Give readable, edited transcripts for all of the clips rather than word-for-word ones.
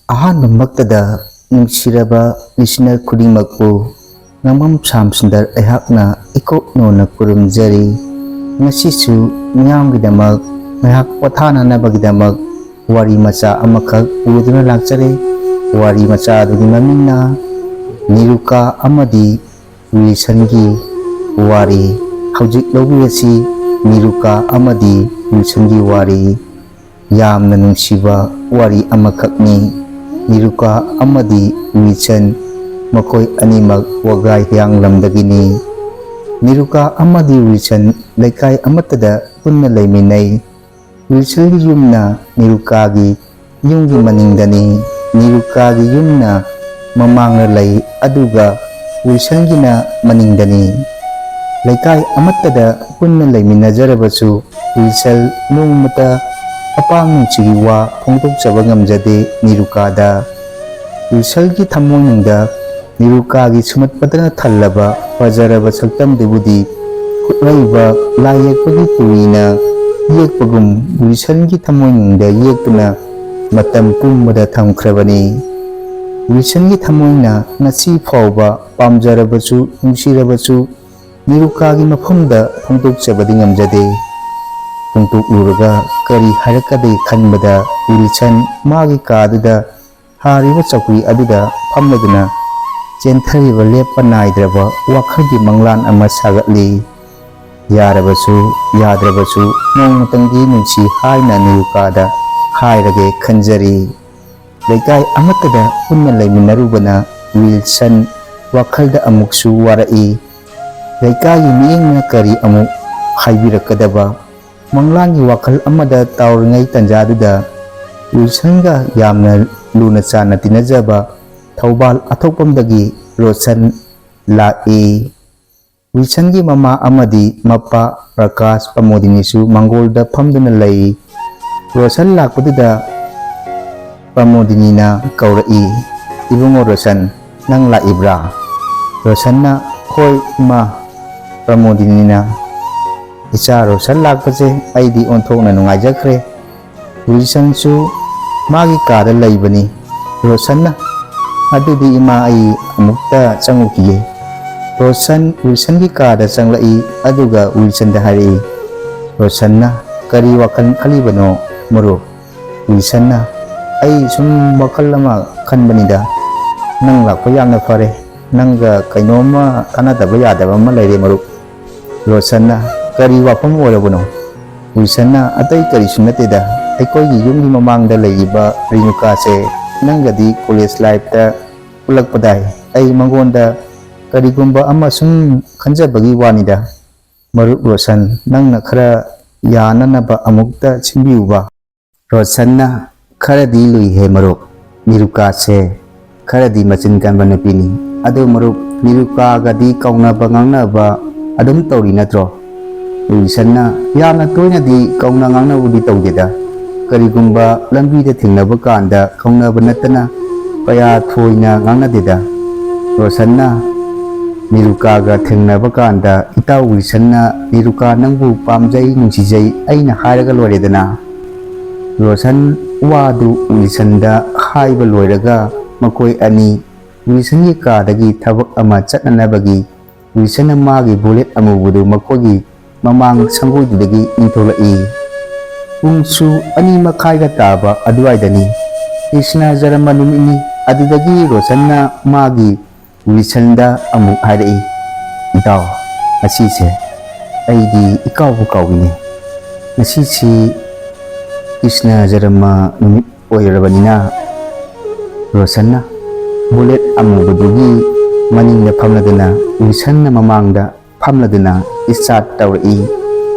ꯑꯍꯥꯟꯕꯃꯛꯇꯗ ꯅꯨꯡꯁꯤꯔꯕ listener ꯈꯨꯗꯤꯡꯃꯛꯄꯨ ꯉꯝꯉꯝ ꯁꯥꯝꯁꯨꯟꯗꯔ ꯑꯩꯍꯥꯛꯅ ꯏꯀꯣꯛꯅꯣꯅ ꯈꯨꯔꯨꯝꯖꯔꯤ꯫ ꯉꯁꯤꯁꯨ ꯃꯤꯌꯥꯝꯒꯤꯗꯃꯛ ꯉꯥꯏꯍꯥꯛ ꯄꯣꯊꯥꯅꯅꯕꯒꯤꯗꯃꯛ ꯋꯥꯔꯤ ꯃꯆꯥ ꯑꯃꯈꯛ ꯄꯨꯗꯨꯅ ꯂꯥꯛꯆꯔꯦ꯫ ꯋꯥꯔꯤ ꯃꯆꯥ ꯑꯗꯨꯒꯤ ꯃꯃꯤꯡꯅ ꯅꯤꯔꯨꯀꯥ ꯑꯃꯗꯤ ꯋꯤꯜꯁꯟꯒꯤ ꯋꯥꯔꯤ꯫ ꯍꯧꯖꯤꯛ ꯂꯧꯕꯤꯔꯁꯤ ꯅꯤꯔꯨꯀꯥ ꯑꯃꯗꯤ ꯋꯤꯜꯁꯟꯒꯤ ꯋꯥꯔꯤ꯫ ꯌꯥꯝꯅ ꯅꯨꯡꯁꯤꯕ ꯋꯥꯔꯤ ꯑꯃꯈꯛꯅꯤ꯫ ꯅꯤꯔꯨꯀꯥ ꯑꯃꯗꯤ ꯋꯤꯜꯁꯟ ꯃꯈꯣꯏ ꯑꯅꯤꯃꯛ ꯋꯥꯒꯥꯏ ꯍꯤꯌꯥꯡꯂꯝꯗꯒꯤꯅꯤ꯫ ꯅꯤꯔꯨꯀꯥ ꯑꯃꯗꯤ ꯋꯤꯜꯁꯟ ꯂꯩꯀꯥꯏ ꯑꯃꯠꯇꯗ ꯄꯨꯟꯅ ꯂꯩꯃꯤꯟꯅꯩ꯫ ꯋꯤꯜꯁꯟꯒꯤ ꯌꯨꯝꯅ ꯅꯤꯔꯨꯀꯥꯒꯤ ꯌꯨꯝꯒꯤ ꯃꯅꯤꯡꯗꯅꯤ꯫ ꯅꯤꯔꯨꯀꯥꯒꯤ ꯌꯨꯝꯅ ꯃꯃꯥꯡꯗ ꯂꯩ ꯑꯗꯨꯒ ꯋꯤꯜꯁꯟꯒꯤꯅ ꯃꯅꯤꯡꯗꯅꯤ꯫ ꯂꯩꯀꯥꯏ ꯑꯃꯠꯇꯗ ꯄꯨꯟꯅ ꯂꯩꯃꯤꯟꯅꯖꯔꯕꯁꯨ ꯋꯤꯜꯁꯟ ꯅꯣꯡꯃꯇ ꯑꯄꯥꯝ ꯅꯨꯡꯁꯤꯒꯤ ꯋꯥ ꯐꯣꯡꯗꯣꯛꯆꯕ ꯉꯝꯖꯗꯦ ꯅꯤꯔꯨꯀꯥꯗ꯫ ꯋꯤꯜꯁꯟꯒꯤ ꯊꯃꯣꯏꯅꯨꯡꯗ ꯅꯤꯔꯨꯀꯥꯒꯤ ꯁꯨꯝꯍꯠꯄꯇꯅ ꯊꯜꯂꯕ ꯐꯖꯔꯕ ꯁꯛꯇꯝꯗꯨꯕꯨꯗꯤ ꯈꯨꯠꯂꯩꯕ ꯂꯥꯏ ꯌꯦꯛꯄꯒꯤ ꯇꯨꯔꯤꯅ ꯌꯦꯛꯄꯒꯨꯝ ꯋꯤꯜꯁꯟꯒꯤ ꯊꯃꯣꯏꯅꯨꯡꯗ ꯌꯦꯛꯇꯨꯅ ꯃꯇꯝ ꯄꯨꯝꯕꯗ ꯊꯝꯈ꯭ꯔꯕꯅꯤ꯫ ꯋꯤꯜꯁꯟꯒꯤ ꯊꯃꯣꯏꯅ ꯉꯁꯤ ꯐꯥꯎꯕ ꯄꯥꯝꯖꯔꯕꯁꯨ ꯅꯨꯡꯁꯤꯔꯕꯁꯨ ꯅꯤꯔꯨꯀꯥꯒꯤ ꯃꯐꯝꯗ ꯐꯣꯡꯗꯣꯛꯆꯕꯗꯤ ꯉꯝꯖꯗꯦ꯫ ꯐꯣꯡꯗꯣꯛꯂꯨꯔꯒ ꯀꯔꯤ ꯍꯥꯏꯔꯛꯀꯗꯒꯦ ꯈꯟꯕꯗ ꯋꯤꯜꯁꯟ ꯃꯥꯒꯤ ꯀꯥꯗꯨꯗ ꯍꯥꯔꯤꯕ ꯆꯧꯀ꯭ꯔꯤ ꯑꯗꯨꯗ ꯐꯝꯂꯗꯨꯅ ꯆꯦꯟꯊꯔꯤꯕ ꯂꯦꯞꯄ ꯅꯥꯏꯗ꯭ꯔꯕ ꯋꯥꯈꯜꯒꯤ ꯃꯪꯂꯥꯟ ꯑꯃ ꯁꯥꯒꯠꯂꯤ꯫ ꯌꯥꯔꯕꯁꯨ ꯌꯥꯗ꯭ꯔꯕꯁꯨ ꯅꯣꯡꯃꯇꯪꯗꯤ ꯅꯨꯡꯁꯤ ꯍꯥꯏꯅ ꯅꯤꯔꯨꯀꯥꯗ ꯍꯥꯏꯔꯒꯦ ꯈꯟꯖꯔꯤ꯫ ꯂꯩꯀꯥꯏ ꯑꯃꯠꯇꯗ ꯄꯨꯟꯅ ꯂꯩꯃꯤꯟꯅꯔꯨꯕꯅ ꯋꯤꯜꯁꯟ ꯋꯥꯈꯜꯗ ꯑꯃꯨꯛꯁꯨ ꯋꯥꯔꯛꯏ꯫ ꯂꯩꯀꯥꯏꯒꯤ ꯃꯤꯠꯌꯦꯡꯅ ꯀꯔꯤ ꯑꯃꯨꯛ ꯍꯥꯏꯕꯤꯔꯛꯀꯗꯕ ꯃꯪꯂꯥꯟꯒꯤ ꯋꯥꯈꯜ ꯑꯃꯗ ꯇꯥꯎꯔꯤꯉꯩ ꯇꯥꯟꯖꯥꯗꯨꯗ ꯋꯤꯜꯁꯟꯒ ꯌꯥꯝꯅ ꯂꯨꯅ ꯆꯥꯟꯅ ꯇꯤꯟꯅꯖꯕ ꯊꯧꯕꯥꯜ ꯑꯊꯣꯛꯄꯝꯗꯒꯤ ꯔꯣꯁꯟ ꯂꯥꯛꯏ꯫ ꯋꯤꯜꯁꯟꯒꯤ ꯃꯃꯥ ꯑꯃꯗꯤ ꯃꯄꯥ ꯄ꯭ꯔꯀꯥꯁ ꯄ꯭ꯔꯃꯣꯗꯤꯅꯤꯁꯨ ꯃꯥꯡꯒꯣꯜꯗ ꯐꯝꯗꯨꯅ ꯂꯩ꯫ ꯔꯣꯁꯟ ꯂꯥꯛꯄꯗꯨꯗ ꯄ꯭ꯔꯃꯣꯗꯤꯅꯤꯅ ꯀꯧꯔꯛꯏ, "ꯏꯕꯨꯡꯉꯣ ꯔꯣꯁꯟ, ꯅꯪ ꯂꯥꯛꯏꯕ꯭ꯔꯥ?" ꯔꯣꯁꯟꯅ "ꯍꯣꯏ ꯏꯃꯥ." ꯄ꯭ꯔꯃꯣꯗꯤꯅꯤꯅ "ꯏꯆꯥ ꯔꯣꯁꯟ ꯂꯥꯛꯄꯁꯦ ꯑꯩꯗꯤ ꯑꯣꯟꯊꯣꯛꯅ ꯅꯨꯡꯉꯥꯏꯖꯈ꯭ꯔꯦ." ꯋꯤꯜꯁꯟꯁꯨ ꯃꯥꯒꯤ ꯀꯥꯗ ꯂꯩꯕꯅꯤ꯫ ꯔꯣꯁꯟꯅ "ꯑꯗꯨꯗꯤ ꯏꯃꯥ ꯑꯩ ꯑꯃꯨꯛꯇ ꯆꯪꯉꯨꯈꯤꯒꯦ." ꯔꯣꯁꯟ ꯋꯤꯜꯁꯟꯒꯤ ꯀꯥꯗ ꯆꯪꯂꯛꯏ ꯑꯗꯨꯒ ꯋꯤꯜꯁꯟꯗ ꯍꯥꯏꯔꯛꯏ꯫ ꯔꯣꯁꯟꯅ "ꯀꯔꯤ ꯋꯥꯈꯜ ꯈꯜꯂꯤꯕꯅꯣ ꯃꯔꯨꯞ?" ꯋꯤꯜꯁꯟꯅ "ꯑꯩ ꯁꯨꯝ ꯋꯥꯈꯜ ꯑꯃ ꯈꯟꯕꯅꯤꯗ꯫ ꯅꯪ ꯂꯥꯛꯄ ꯌꯥꯝꯅ ꯐꯔꯦ꯫ ꯅꯪꯒ ꯀꯩꯅꯣꯝꯃ ꯇꯥꯟꯅꯗꯕ ꯌꯥꯗꯕ ꯑꯃ ꯂꯩꯔꯦ ꯃꯔꯨꯞ." ꯔꯣꯁꯟꯅ "ꯀꯔꯤ ꯋꯥꯐꯝ ꯑꯣꯏꯔꯕꯅꯣ?" ꯋꯤꯜꯁꯟꯅ "ꯑꯇꯩ ꯀꯔꯤꯁꯨ ꯅꯠꯇꯦꯗ. ꯑꯩꯈꯣꯏꯒꯤ ꯌꯨꯝꯒꯤ ꯃꯃꯥꯡꯗ ꯂꯩꯔꯤꯕ ꯔꯦꯅꯨꯀꯥꯁꯦ ꯅꯪꯒꯗꯤ ꯀꯣꯂꯦꯖ ꯂꯥꯏꯐꯇ ꯄꯨꯜꯂꯛꯄꯗꯥꯏ. ꯑꯩ ꯃꯉꯣꯟꯗ ꯀꯔꯤꯒꯨꯝꯕ ꯑꯃ ꯁꯨꯝ ꯈꯟꯖꯕꯒꯤ ꯋꯥꯅꯤꯗ. ꯃꯔꯨꯞ ꯔꯣꯁꯟ, ꯅꯪꯅ ꯈꯔ ꯌꯥꯅꯅꯕ ꯑꯃꯨꯛꯇ ꯁꯤꯟꯕꯤꯌꯨꯕ." ꯔꯣꯁꯟꯅ "ꯈꯔꯗꯤ ꯂꯨꯏꯍꯦ ꯃꯔꯨꯞ. ꯅꯤꯔꯨꯀꯥꯁꯦ ꯈꯔꯗꯤ ꯃꯆꯤꯟ ꯀꯟꯕ ꯅꯨꯄꯤꯅꯤ. ꯑꯗꯨ ꯃꯔꯨꯞ ꯅꯤꯔꯨꯀꯥꯒꯗꯤ ꯀꯧꯅꯕ ꯉꯥꯡꯅꯕ ꯑꯗꯨꯝ ꯇꯧꯔꯤ ꯅꯠꯇ꯭ꯔꯣ?" ꯋꯤꯜꯁꯟꯅ "ꯌꯥꯝꯅ ꯇꯣꯏꯅꯗꯤ ꯀꯧꯅ ꯉꯥꯡꯅꯕꯗꯤ ꯇꯧꯗꯦꯗ. ꯀꯔꯤꯒꯨꯝꯕ ꯂꯝꯕꯤꯗ ꯊꯦꯡꯅꯕ ꯀꯥꯟꯗ ꯀꯧꯅꯕ ꯅꯠꯇꯅ ꯀꯌꯥ ꯊꯣꯏꯅ ꯉꯥꯡꯅꯗꯦꯗ." ꯔꯣꯁꯟꯅ ꯅꯤꯔꯨꯀꯥꯒ ꯊꯦꯡꯅꯕ ꯀꯥꯟꯗ "ꯏꯇꯥꯎ ꯋꯤꯜꯁꯟꯅ ꯅꯤꯔꯨꯀꯥ ꯅꯪꯕꯨ ꯄꯥꯝꯖꯩ ꯅꯨꯡꯁꯤꯖꯩ ꯑꯩꯅ ꯍꯥꯏꯔꯒ ꯂꯣꯏꯔꯦꯗꯅ." ꯔꯣꯁꯟ ꯋꯥꯗꯨ ꯋꯤꯜꯁꯟꯗ ꯍꯥꯏꯕ ꯂꯣꯏꯔꯒ ꯃꯈꯣꯏ ꯑꯅꯤ ꯋꯤꯜꯁꯟꯒꯤ ꯀꯥꯗꯒꯤ ꯊꯕꯛ ꯑꯃ ꯆꯠꯅꯅꯕꯒꯤ ꯋꯤꯜꯁꯟꯅ ꯃꯥꯒꯤ ꯕꯨꯂꯦꯠ ꯑꯃꯨꯕꯗꯨ ꯃꯈꯣꯏꯒꯤ ꯃꯃꯥꯡ ꯁꯪꯒꯣꯏꯗꯨꯗꯒꯤ ꯏꯟꯊꯣꯛꯂꯛꯏ꯫ ꯄꯨꯡꯁꯨ 2:30ꯒ ꯇꯥꯕ ꯑꯗꯨꯋꯥꯏꯗꯅꯤ꯫ ꯀ꯭ꯔꯤꯁꯅ ꯖꯔꯃ ꯅꯨꯃꯤꯠꯅꯤ꯫ ꯑꯗꯨꯗꯒꯤ ꯔꯣꯁꯟꯅ ꯃꯥꯒꯤ ꯋꯤꯜꯁꯟꯗ ꯑꯃꯨꯛ ꯍꯥꯏꯔꯛꯏ, "ꯏꯇꯥꯎ, ꯉꯁꯤꯁꯦ ꯑꯩꯗꯤ ꯏꯀꯥꯎꯕꯨ ꯀꯥꯎꯏꯅꯦ. ꯉꯁꯤꯁꯤ ꯀ꯭ꯔꯤꯁꯅ ꯖꯔꯃ ꯅꯨꯃꯤꯠ ꯑꯣꯏꯔꯕꯅꯤꯅ." ꯔꯣꯁꯟꯅ ꯕꯨꯂꯦꯠ ꯑꯃꯨꯕꯗꯨꯒꯤ ꯃꯅꯤꯡꯗ ꯐꯝꯂꯗꯨꯅ ꯋꯤꯜꯁꯟꯅ ꯃꯃꯥꯡꯗ ꯐꯝꯂꯗꯨꯅ ꯏꯁꯇꯥꯔꯠ ꯇꯧꯔꯛꯏ꯫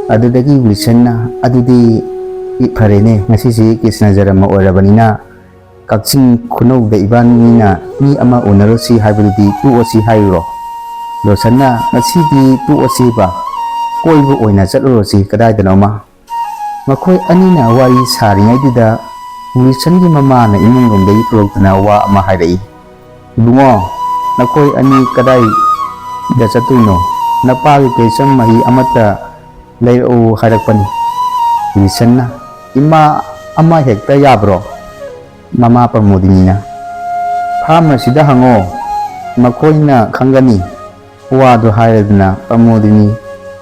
ꯑꯗꯨꯗꯒꯤ ꯋꯤꯜꯁꯟꯅ "ꯑꯗꯨꯗꯤ ꯐꯔꯦꯅꯦ, ꯉꯁꯤꯁꯤ ꯀ꯭ꯔꯤꯁꯅ ꯖꯔꯃ ꯑꯣꯏꯔꯕꯅꯤꯅ ꯀꯛꯆꯤꯡ ꯈꯨꯅꯧꯗ ꯏꯕꯥꯅꯤꯅ ꯃꯤ ꯑꯃ ꯎꯅꯔꯨꯁꯤ ꯍꯥꯏꯕꯗꯨꯗꯤ ꯇꯣꯛꯑꯁꯤ ꯍꯥꯏꯔꯨꯔꯣ?" ꯔꯣꯁꯟꯅ "ꯉꯁꯤꯗꯤ ꯇꯣꯛꯑꯁꯤꯕ. ꯀꯣꯏꯕ ꯑꯣꯏꯅ ꯆꯠꯂꯨꯔꯁꯤ ꯀꯗꯥꯏꯗꯅꯣꯃ." ꯃꯈꯣꯏ ꯑꯅꯤꯅ ꯋꯥꯔꯤ ꯁꯥꯔꯤꯉꯩꯗꯨꯗ ꯋꯤꯜꯁꯟꯒꯤ ꯃꯃꯥꯅ ꯏꯃꯨꯡꯂꯣꯝꯗꯒꯤ ꯊꯣꯛꯂꯛꯇꯨꯅ ꯋꯥ ꯑꯃ ꯍꯥꯏꯔꯛꯏ꯫ "ꯏꯕꯨꯡꯉꯣ, ꯅꯈꯣꯏ ꯑꯅꯤ ꯀꯗꯥꯏꯗ ꯆꯠꯇꯣꯏꯅꯣ? ꯅꯄꯥꯒꯤ ꯀꯩꯆꯝ ꯃꯍꯤ ꯑꯃꯠꯇ ꯂꯩꯔꯛꯎ ꯍꯥꯏꯔꯛꯄꯅꯤ." ꯋꯤꯜꯁꯟꯅ "ꯏꯃꯥ, ꯑꯃ ꯍꯦꯛꯇ ꯌꯥꯕ꯭ꯔꯣ?" ꯃꯃꯥ ꯄ꯭ꯔꯃꯣꯗꯤꯅꯤꯅ ꯐꯥꯝ ꯑꯁꯤꯗ ꯍꯪꯉꯣ ꯃꯈꯣꯏꯅ ꯈꯪꯒꯅꯤ ꯋꯥꯗꯨ ꯍꯥꯏꯔꯗꯨꯅ ꯄ꯭ꯔꯃꯣꯗꯤꯅꯤ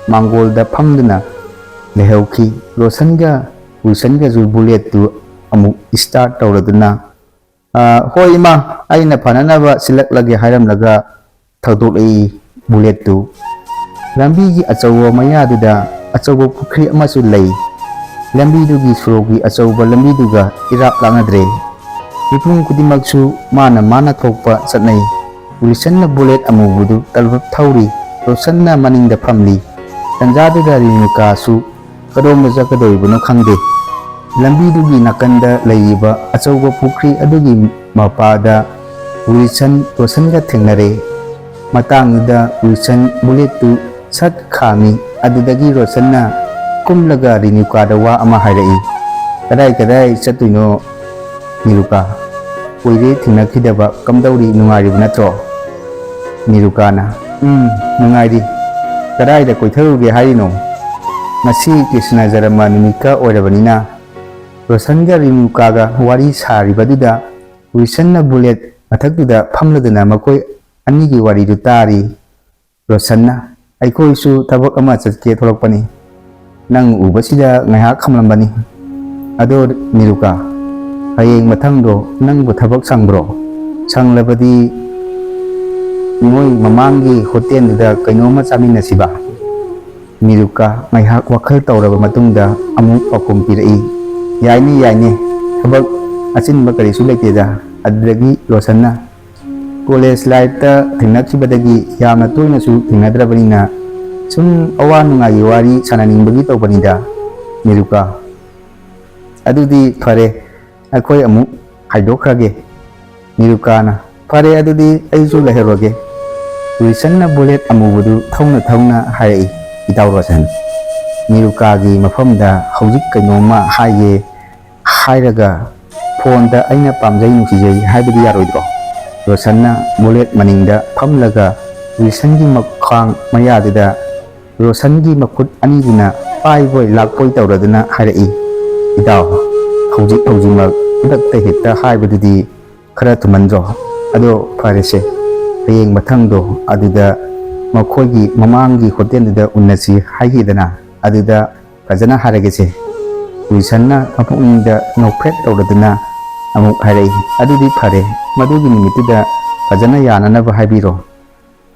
ꯃꯥꯡꯒꯣꯜꯗ ꯐꯝꯗꯨꯅ ꯂꯩꯍꯧꯈꯤ꯫ ꯔꯣꯁꯟꯒ ꯋꯤꯜꯁꯟꯒꯁꯨ ꯕꯨꯂꯦꯠꯇꯨ ꯑꯃꯨꯛ ꯁ꯭ꯇꯥꯔꯠ ꯇꯧꯔꯗꯨꯅ ꯍꯣꯏ ꯏꯃꯥ ꯑꯩꯅ ꯐꯅꯅꯕ ꯁꯤꯜꯂꯛꯂꯒꯦ ꯍꯥꯏꯔꯝꯂꯒ ꯊꯧꯗꯣꯛꯂꯛꯏ ꯕꯨꯂꯦꯠꯇꯨ꯫ ꯂꯝꯕꯤꯒꯤ ꯑꯆꯧꯕ ꯃꯌꯥꯗꯨꯗ ꯑꯆꯧꯕ ꯄꯨꯈ꯭ꯔꯤ ꯑꯃꯁꯨ ꯂꯩ꯫ ꯂꯝꯕꯤꯗꯨꯒꯤ ꯁꯣꯔꯣꯛꯀꯤ ꯑꯆꯧꯕ ꯂꯝꯕꯤꯗꯨꯒ ꯏꯔꯥꯞ ꯂꯥꯞꯅꯗ꯭ꯔꯦ꯫ ꯃꯤꯄꯨꯝ ꯈꯨꯗꯤꯡꯃꯛꯁꯨ ꯃꯥꯅ ꯊꯣꯛꯄ ꯆꯠꯅꯩ꯫ ꯋꯤꯜꯁꯟꯅ ꯕꯨꯂꯦꯠ ꯑꯃꯨꯕꯗꯨ ꯇꯞ ꯊꯧꯔꯤ꯫ ꯔꯣꯁꯟꯅ ꯃꯅꯤꯡꯗ ꯐꯝꯂꯤ꯫ ꯇꯟꯖꯥꯗꯨꯗ ꯔꯦꯅꯨꯀꯥꯁꯨ ꯀꯗꯣꯝꯗ ꯆꯠꯀꯗꯧꯔꯤꯕꯅꯣ ꯈꯪꯗꯦ꯫ ꯂꯝꯕꯤꯗꯨꯒꯤ ꯅꯥꯀꯟꯗ ꯂꯩꯔꯤꯕ ꯑꯆꯧꯕ ꯄꯨꯈ꯭ꯔꯤ ꯑꯗꯨꯒꯤ ꯃꯄꯥꯗ ꯋꯤꯜꯁꯟ ꯔꯣꯁꯟꯒ ꯊꯦꯡꯅꯔꯦ꯫ ꯃꯇꯥꯡꯗꯨꯗ ꯋꯤꯜꯁꯟ ꯕꯨꯂꯦꯠꯇꯨ ꯁꯠ ꯈꯥꯝꯃꯤ꯫ ꯑꯗꯨꯗꯒꯤ ꯔꯣꯁꯟꯅ ꯀꯨꯝꯂꯒ ꯔꯦꯅꯨꯀꯥꯗ ꯋꯥ ꯑꯃ ꯍꯥꯏꯔꯛꯏ꯫ ꯀꯗꯥꯏ ꯆꯠꯇꯣꯏꯅꯣ ꯅꯤꯔꯨꯀꯥ? ꯀꯨꯏꯔꯦ ꯊꯦꯡꯅꯈꯤꯗꯕ, ꯀꯝꯗꯧꯔꯤ, ꯅꯨꯡꯉꯥꯏꯔꯤꯕ ꯅꯠꯇ꯭ꯔꯣ? ꯅꯤꯔꯨꯀꯥꯅ ꯅꯨꯡꯉꯥꯏꯔꯤ꯫ ꯀꯗꯥꯏꯗ ꯀꯣꯏꯊꯔꯨꯒꯦ ꯍꯥꯏꯔꯤꯅꯣ? ꯉꯁꯤ ꯀ꯭ꯔꯤꯁꯅ ꯖꯔꯃ ꯅꯨꯃꯤꯠꯀ ꯑꯣꯏꯔꯕꯅꯤꯅ꯫ ꯔꯣꯁꯟꯒ ꯔꯦꯅꯨꯀꯥꯒ ꯋꯥꯔꯤ ꯁꯥꯔꯤꯕꯗꯨꯗ ꯋꯤꯜꯁꯟꯅ ꯕꯨꯂꯦꯠ ꯃꯊꯛꯇꯨꯗ ꯐꯝꯂꯗꯨꯅ ꯃꯈꯣꯏ ꯑꯅꯤꯒꯤ ꯋꯥꯔꯤꯗꯨ ꯇꯥꯔꯤ꯫ ꯔꯣꯁꯟꯅ ꯑꯩꯈꯣꯏꯁꯨ ꯊꯕꯛ ꯑꯃ ꯆꯠꯀꯦ ꯊꯣꯛꯂꯛꯄꯅꯤ꯫ ꯅꯪ ꯎꯕꯁꯤꯗ ꯉꯥꯏꯍꯥꯛ ꯈꯝꯂꯝꯕꯅꯤ꯫ ꯑꯗꯣ ꯅꯤꯔꯨꯀꯥ, ꯍꯌꯦꯡ ꯃꯊꯪꯗꯣ ꯅꯪꯕꯨ ꯊꯕꯛ ꯁꯪꯕ꯭ꯔꯣ? ꯁꯪꯂꯕꯗꯤ ꯅꯣꯏ ꯃꯃꯥꯡꯒꯤ ꯍꯣꯇꯦꯜꯗꯨꯗ ꯀꯩꯅꯣꯝꯃ ꯆꯥꯃꯤꯟꯅꯁꯤꯕ? ꯅꯤꯔꯨꯀꯥ ꯉꯥꯏꯍꯥꯛ ꯋꯥꯈꯜ ꯇꯧꯔꯕ ꯃꯇꯨꯡꯗ ꯑꯃꯨꯛ ꯄꯥꯎꯈꯨꯝ ꯄꯤꯔꯛꯏ꯫ ꯌꯥꯏꯅꯦ, ꯊꯕꯛ ꯑꯆꯤꯟꯕ ꯀꯔꯤꯁꯨ ꯂꯩꯇꯦꯗ꯫ ꯑꯗꯨꯗꯒꯤ ꯔꯣꯁꯟꯅ ꯀꯣꯂꯦꯖ ꯂꯥꯏꯐꯇ ꯊꯦꯡꯅꯈꯤꯕꯗꯒꯤ ꯌꯥꯝꯅ ꯇꯣꯏꯅꯁꯨ ꯊꯦꯡꯅꯗ꯭ꯔꯕꯅꯤꯅ ꯁꯨꯝ ꯑꯋꯥ ꯅꯨꯡꯉꯥꯏꯒꯤ ꯋꯥꯔꯤ ꯁꯥꯟꯅꯅꯤꯡꯕꯒꯤ ꯇꯧꯕꯅꯤꯗ ꯅꯤꯔꯨꯀꯥ꯫ ꯑꯗꯨꯗꯤ ꯐꯔꯦ, ꯑꯩꯈꯣꯏ ꯑꯃꯨꯛ ꯍꯥꯏꯗꯣꯛꯈ꯭ꯔꯒꯦ꯫ ꯅꯤꯔꯨꯀꯥꯅ ꯐꯔꯦ ꯑꯗꯨꯗꯤ ꯑꯩꯁꯨ ꯂꯩꯍꯧꯔꯒꯦ꯫ ꯋꯤꯜꯁꯟꯅ ꯕꯨꯂꯦꯠ ꯑꯃꯨꯕꯗꯨ ꯊꯧꯅ ꯍꯥꯏꯔꯛꯏ꯫ ꯏꯇꯥꯎ ꯔꯣꯁꯟ, ꯅꯤꯔꯨꯀꯥꯒꯤ ꯃꯐꯝꯗ ꯍꯧꯖꯤꯛ ꯀꯩꯅꯣꯝꯃ ꯍꯥꯏꯒꯦ ꯍꯥꯏꯔꯒ ꯐꯣꯟꯗ ꯑꯩꯅ ꯄꯥꯝꯖꯩ ꯅꯨꯡꯁꯤꯖꯩ ꯍꯥꯏꯕꯗꯤ ꯌꯥꯔꯣꯏꯗ꯭ꯔꯣ? ꯔꯣꯁꯟꯅ ꯕꯨꯂꯦꯠ ꯃꯅꯤꯡꯗ ꯐꯝꯂꯒ ꯋꯤꯜꯁꯟꯒꯤ ꯃꯈ꯭ꯋꯥꯡ ꯃꯌꯥꯗꯨꯗ ꯔꯣꯁꯟꯒꯤ ꯃꯈꯨꯠ ꯑꯅꯤꯗꯨꯅ ꯄꯥꯏꯕꯣꯏ ꯂꯥꯛꯄꯣꯏ ꯇꯧꯔꯗꯨꯅ ꯍꯥꯏꯔꯛꯏ꯫ ꯏꯇꯥꯎ, ꯍꯧꯖꯤꯛꯃꯛ ꯈꯨꯗꯛꯇ ꯍꯦꯛꯇ ꯍꯥꯏꯕꯗꯨꯗꯤ ꯈꯔ ꯊꯨꯃꯟꯗ꯭ꯔꯣ? ꯑꯗꯣ ꯐꯔꯦꯁꯦ, ꯍꯌꯦꯡ ꯃꯊꯪꯗꯣ ꯑꯗꯨꯗ ꯃꯈꯣꯏꯒꯤ ꯃꯃꯥꯡꯒꯤ ꯍꯣꯇꯦꯜꯗꯨꯗ ꯎꯅꯁꯤ ꯍꯥꯏꯈꯤꯗꯅ, ꯑꯗꯨꯗ ꯐꯖꯅ ꯍꯥꯏꯔꯒꯦꯁꯦ꯫ ꯋꯤꯜꯁꯟꯅ ꯃꯄꯨꯛꯅꯤꯡꯗ ꯅꯣꯛꯐꯦꯠ ꯇꯧꯔꯗꯨꯅ ꯑꯃꯨꯛ ꯍꯥꯏꯔꯛꯏ꯫ ꯑꯗꯨꯗꯤ ꯐꯔꯦ, ꯃꯗꯨꯒꯤ ꯅꯨꯃꯤꯠꯇꯨꯗ ꯐꯖꯅ ꯌꯥꯅꯅꯕ ꯍꯥꯏꯕꯤꯔꯣ꯫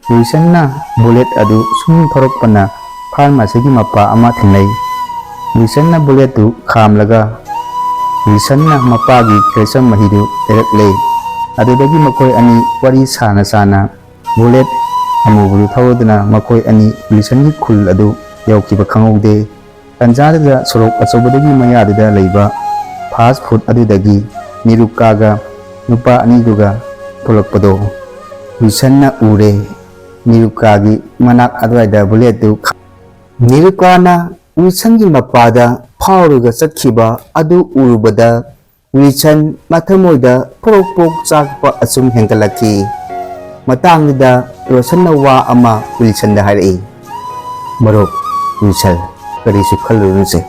ꯋꯤꯜꯁꯟꯅ ꯕꯨꯂꯦꯠ ꯑꯗꯨ ꯁꯨꯝ ꯊꯧꯔꯛꯄꯅ ꯐꯥꯔꯃꯥꯁꯤꯒꯤ ꯃꯄꯥ ꯑꯃ ꯊꯦꯡꯅꯩ꯫ ꯋꯤꯜꯁꯟꯅ ꯕꯨꯂꯦꯠꯇꯨ ꯈꯥꯝꯂꯒ ꯋꯤꯜꯁꯟꯅ ꯃꯄꯥꯒꯤ ꯀꯦꯜꯁꯤꯌꯝ ꯃꯍꯤꯗꯨ ꯂꯩꯔꯛꯂꯦ꯫ ꯑꯗꯨꯗꯒꯤ ꯃꯈꯣꯏ ꯑꯅꯤ ꯋꯥꯔꯤ ꯁꯥꯅ ꯕꯨꯂꯦꯠ ꯑꯃꯨꯕꯗꯨ ꯊꯧꯔꯗꯨꯅ ꯃꯈꯣꯏ ꯑꯅꯤ ꯋꯤꯜꯁꯟꯒꯤ ꯈꯨꯜ ꯑꯗꯨ ꯌꯧꯈꯤꯕ ꯈꯪꯍꯧꯗꯦ꯫ ꯇꯟꯖꯥꯗꯨꯗ ꯁꯣꯔꯣꯛ ꯑꯆꯧꯕꯗꯨꯒꯤ ꯃꯌꯥꯗꯨꯗ ꯂꯩꯕ ꯐꯥꯁꯠ ꯐꯨꯗ ꯑꯗꯨꯗꯒꯤ ꯅꯤꯔꯨꯀꯥꯒ ꯅꯨꯄꯥ ꯑꯅꯤꯗꯨꯒ ꯊꯣꯛꯂꯛꯄꯗꯣ ꯋꯤꯜꯁꯟꯅ ꯎꯔꯦ꯫ ꯅꯤꯔꯨꯀꯥꯒꯤ ꯃꯅꯥꯛ ꯑꯗꯨꯋꯥꯏꯗ ꯕꯨꯂꯦꯠꯇꯨ ꯅꯤꯔꯨꯀꯥꯅ ꯋꯤꯜꯁꯟꯒꯤ ꯃꯄꯥꯗ ꯐꯥꯎꯔꯒ ꯆꯠꯈꯤꯕ ꯑꯗꯨ ꯎꯔꯨꯕꯗ ꯋꯤꯜꯁꯟ ꯃꯊꯃꯣꯏꯗ ꯄ꯭ꯔꯣꯛ ꯆꯥꯛꯄ ꯑꯁꯨꯝ ꯍꯦꯟꯒꯠꯂꯛꯈꯤ꯫ ꯃꯇꯥꯡꯗꯨꯗ ꯔꯣꯁꯟꯅ ꯋꯥ ꯑꯃ ꯋꯤꯜꯁꯟꯗ ꯍꯥꯏꯔꯛꯏ꯫ ꯃꯔꯨꯞ ꯋꯤꯜꯁꯟ, ꯀꯔꯤꯁꯨ ꯈꯜꯂꯨꯔꯅꯨꯁꯦ꯫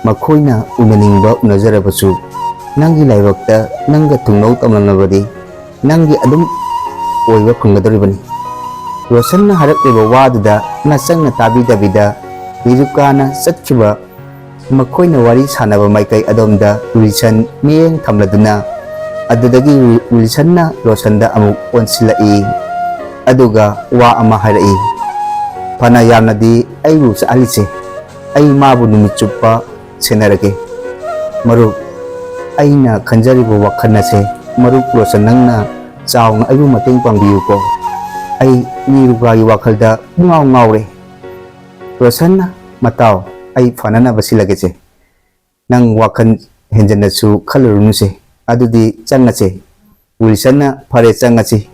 ꯃꯈꯣꯏꯅ ꯎꯅꯅꯤꯡꯕ ꯎꯅꯖꯔꯕꯁꯨ ꯅꯪꯒꯤ ꯂꯥꯏꯕꯛꯇ ꯅꯪꯒ ꯊꯨꯡꯅꯧ ꯇꯝꯂꯝꯂꯕꯗꯤ ꯅꯪꯒꯤ ꯑꯗꯨꯝ ꯑꯣꯏꯕ ꯐꯪꯒꯗꯧꯔꯤꯕꯅꯤ꯫ ꯔꯣꯁꯟꯅ ꯍꯥꯏꯔꯛꯂꯤꯕ ꯋꯥꯗꯨꯗ ꯅꯆꯪꯅ ꯇꯥꯕꯤꯗꯕꯤꯗ ꯅꯤꯔꯨꯀꯥꯅ ꯆꯠꯈꯤꯕ ꯃꯈꯣꯏꯅ ꯋꯥꯔꯤ ꯁꯥꯟꯅꯕ ꯃꯥꯏꯀꯩ ꯑꯗꯣꯝꯗ ꯋꯤꯜꯁꯟ ꯃꯤꯠꯌꯦꯡ ꯊꯝꯂꯗꯨꯅ ꯑꯗꯨꯗꯒꯤ ꯋꯤꯜꯁꯟꯅ ꯔꯣꯁꯟꯗ ꯑꯃꯨꯛ ꯑꯣꯟꯁꯤꯜꯂꯛꯏ꯫ ꯑꯗꯨꯒ ꯋꯥ ꯑꯃ ꯍꯥꯏꯔꯛꯏ꯫ ꯐꯅ ꯌꯥꯝꯅꯗꯤ ꯑꯩꯕꯨ ꯆꯥꯛꯍꯜꯂꯤꯁꯦ, ꯑꯩ ꯃꯥꯕꯨ ꯅꯨꯃꯤꯠ ꯆꯨꯞꯄ ꯁꯦꯟꯅꯔꯒꯦ꯫ ꯃꯔꯨꯞ, ꯑꯩꯅ ꯈꯟꯖꯔꯤꯕ ꯋꯥꯈꯜ ꯑꯁꯦ ꯃꯔꯨꯞ ꯔꯣꯁꯟ ꯅꯪꯅ ꯆꯥꯎꯅ ꯑꯩꯕꯨ ꯃꯇꯦꯡ ꯄꯥꯡꯕꯤꯌꯨꯀꯣ꯫ ꯑꯩ ꯅꯤꯔꯨꯀꯥꯒꯤ ꯋꯥꯈꯜꯗ ꯄꯨꯡꯉꯥꯎ ꯉꯥꯎꯔꯦ꯫ ꯔꯣꯁꯟꯅ ꯃꯇꯥꯎ, ꯑꯩ ꯐꯅꯅꯕ ꯁꯤꯜꯂꯒꯦꯁꯦ꯫ ꯅꯪ ꯋꯥꯈꯜ ꯍꯦꯟꯖꯟꯅꯁꯨ ꯈꯜꯂꯨꯔꯅꯨꯁꯦ꯫ ꯑꯗꯨꯗꯤ ꯆꯪꯉꯁꯦ꯫ ꯋꯤꯜꯁꯟꯅ ꯐꯔꯦ ꯆꯪꯉꯁꯤ꯫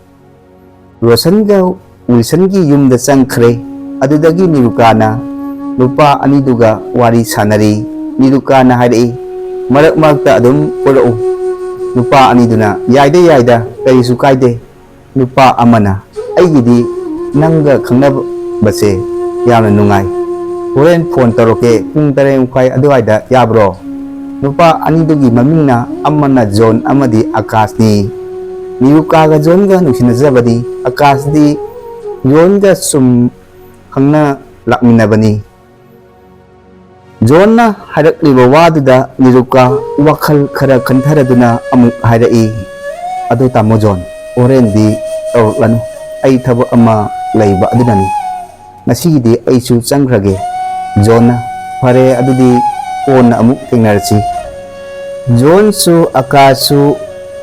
ꯔꯣꯁꯟꯒ ꯋꯤꯜꯁꯟꯒꯤ ꯌꯨꯝꯗ ꯆꯪꯈ꯭ꯔꯦ꯫ ꯑꯗꯨꯗꯒꯤ ꯅꯤꯔꯨꯀꯥꯅ ꯅꯨꯄꯥ ꯑꯅꯤꯗꯨꯒ ꯋꯥꯔꯤ ꯁꯥꯟꯅꯔꯤ꯫ ꯅꯤꯔꯨꯀꯥꯅ ꯍꯥꯏꯔꯛꯏ꯫ ꯃꯔꯛ ꯃꯔꯛꯇ ꯑꯗꯨꯝ ꯀꯣꯏꯔꯛꯎ꯫ ꯅꯨꯄꯥ ꯑꯅꯤꯗꯨꯅ ꯌꯥꯏꯗ, ꯀꯔꯤꯁꯨ ꯀꯥꯏꯗꯦ꯫ ꯅꯨꯄꯥ ꯑꯃꯅ ꯑꯩꯒꯤꯗꯤ ꯅꯪꯒ ꯈꯪꯅꯕꯁꯦ ꯌꯥꯝꯅ ꯅꯨꯡꯉꯥꯏ꯫ ꯍꯣꯔꯦꯟ ꯐꯣꯟ ꯇꯧꯔꯛꯀꯦ ꯄꯨꯡ 8:30 ꯑꯗꯨꯋꯥꯏꯗ, ꯌꯥꯕ꯭ꯔꯣ? nupa anidugi mamingna amana John amadi Akashni. Nirukaga Johnga nungsinazabadi Akashdi Johnga sum hangna lakminabani. Johnna harakliba waduda Niruka wakal khara khantaraduna amuk hairai. Adu tamo John, orendi tawlanu ai thaba ama laiba adunani. Ngasigidi aisu changkrage. John fare adudi kona amuk tengnarasi. John su Akashu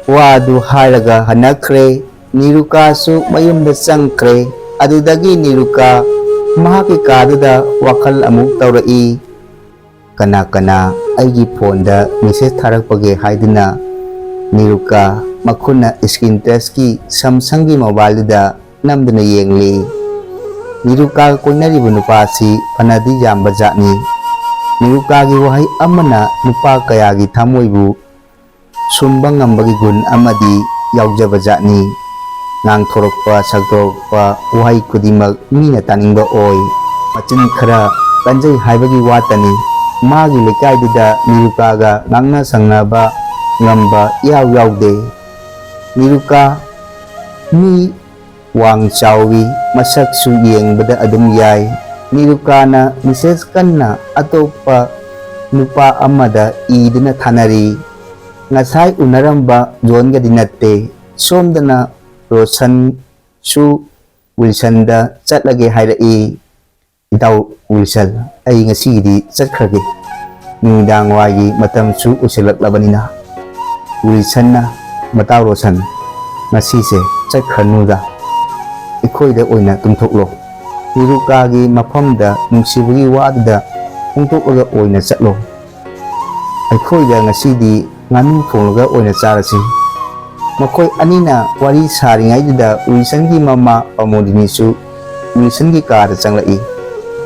wadu haraga hanakre. Niruka su mayumda changkre. Adudagi Niruka mahaki kaduda wakal amuk tawrai. Kana aigi phonda message tharakpage haiduna Niruka makuna screen touch ki Samsung mobile da namduna yengli. Niruka koinaribu nupasi panadi yamba jatni. Niruka gi wahai amana nupa kayagi thamoibu sumba ngambagi gun amadi yaujaba jatni. Ngangthorokpa sakthorokpa wahai kudimak mina taningba oi. Machin khara kanjai haibagi watani. Magi lekaiduda Nirukaga ngangna sangnaba ngamba yaude. Niruka mi wang chawi masaksu yengbada adum yai. Niruka na message kanna atopa nupa amada iduna thanari. Ngasai unaramba John ga dinatte somdana Roshan su Wilson da chatlage hairai. Itaw Wilson ay ngasigidi chakhrage. Nungdang wagi matam su usilaklabanina. Wilson na mataw Roshan ngasise chakhanuda. Ikoida oina tumthoklo. Nirukagi mafamda nungsibagi waduda pungtoklaga oina chatlo. Ikoida ngasidi nganu thonglaga oina charasi. Makoi anina wari saringaiduda Wilson gi mama Pamodini su Wilson gi kaada changlai.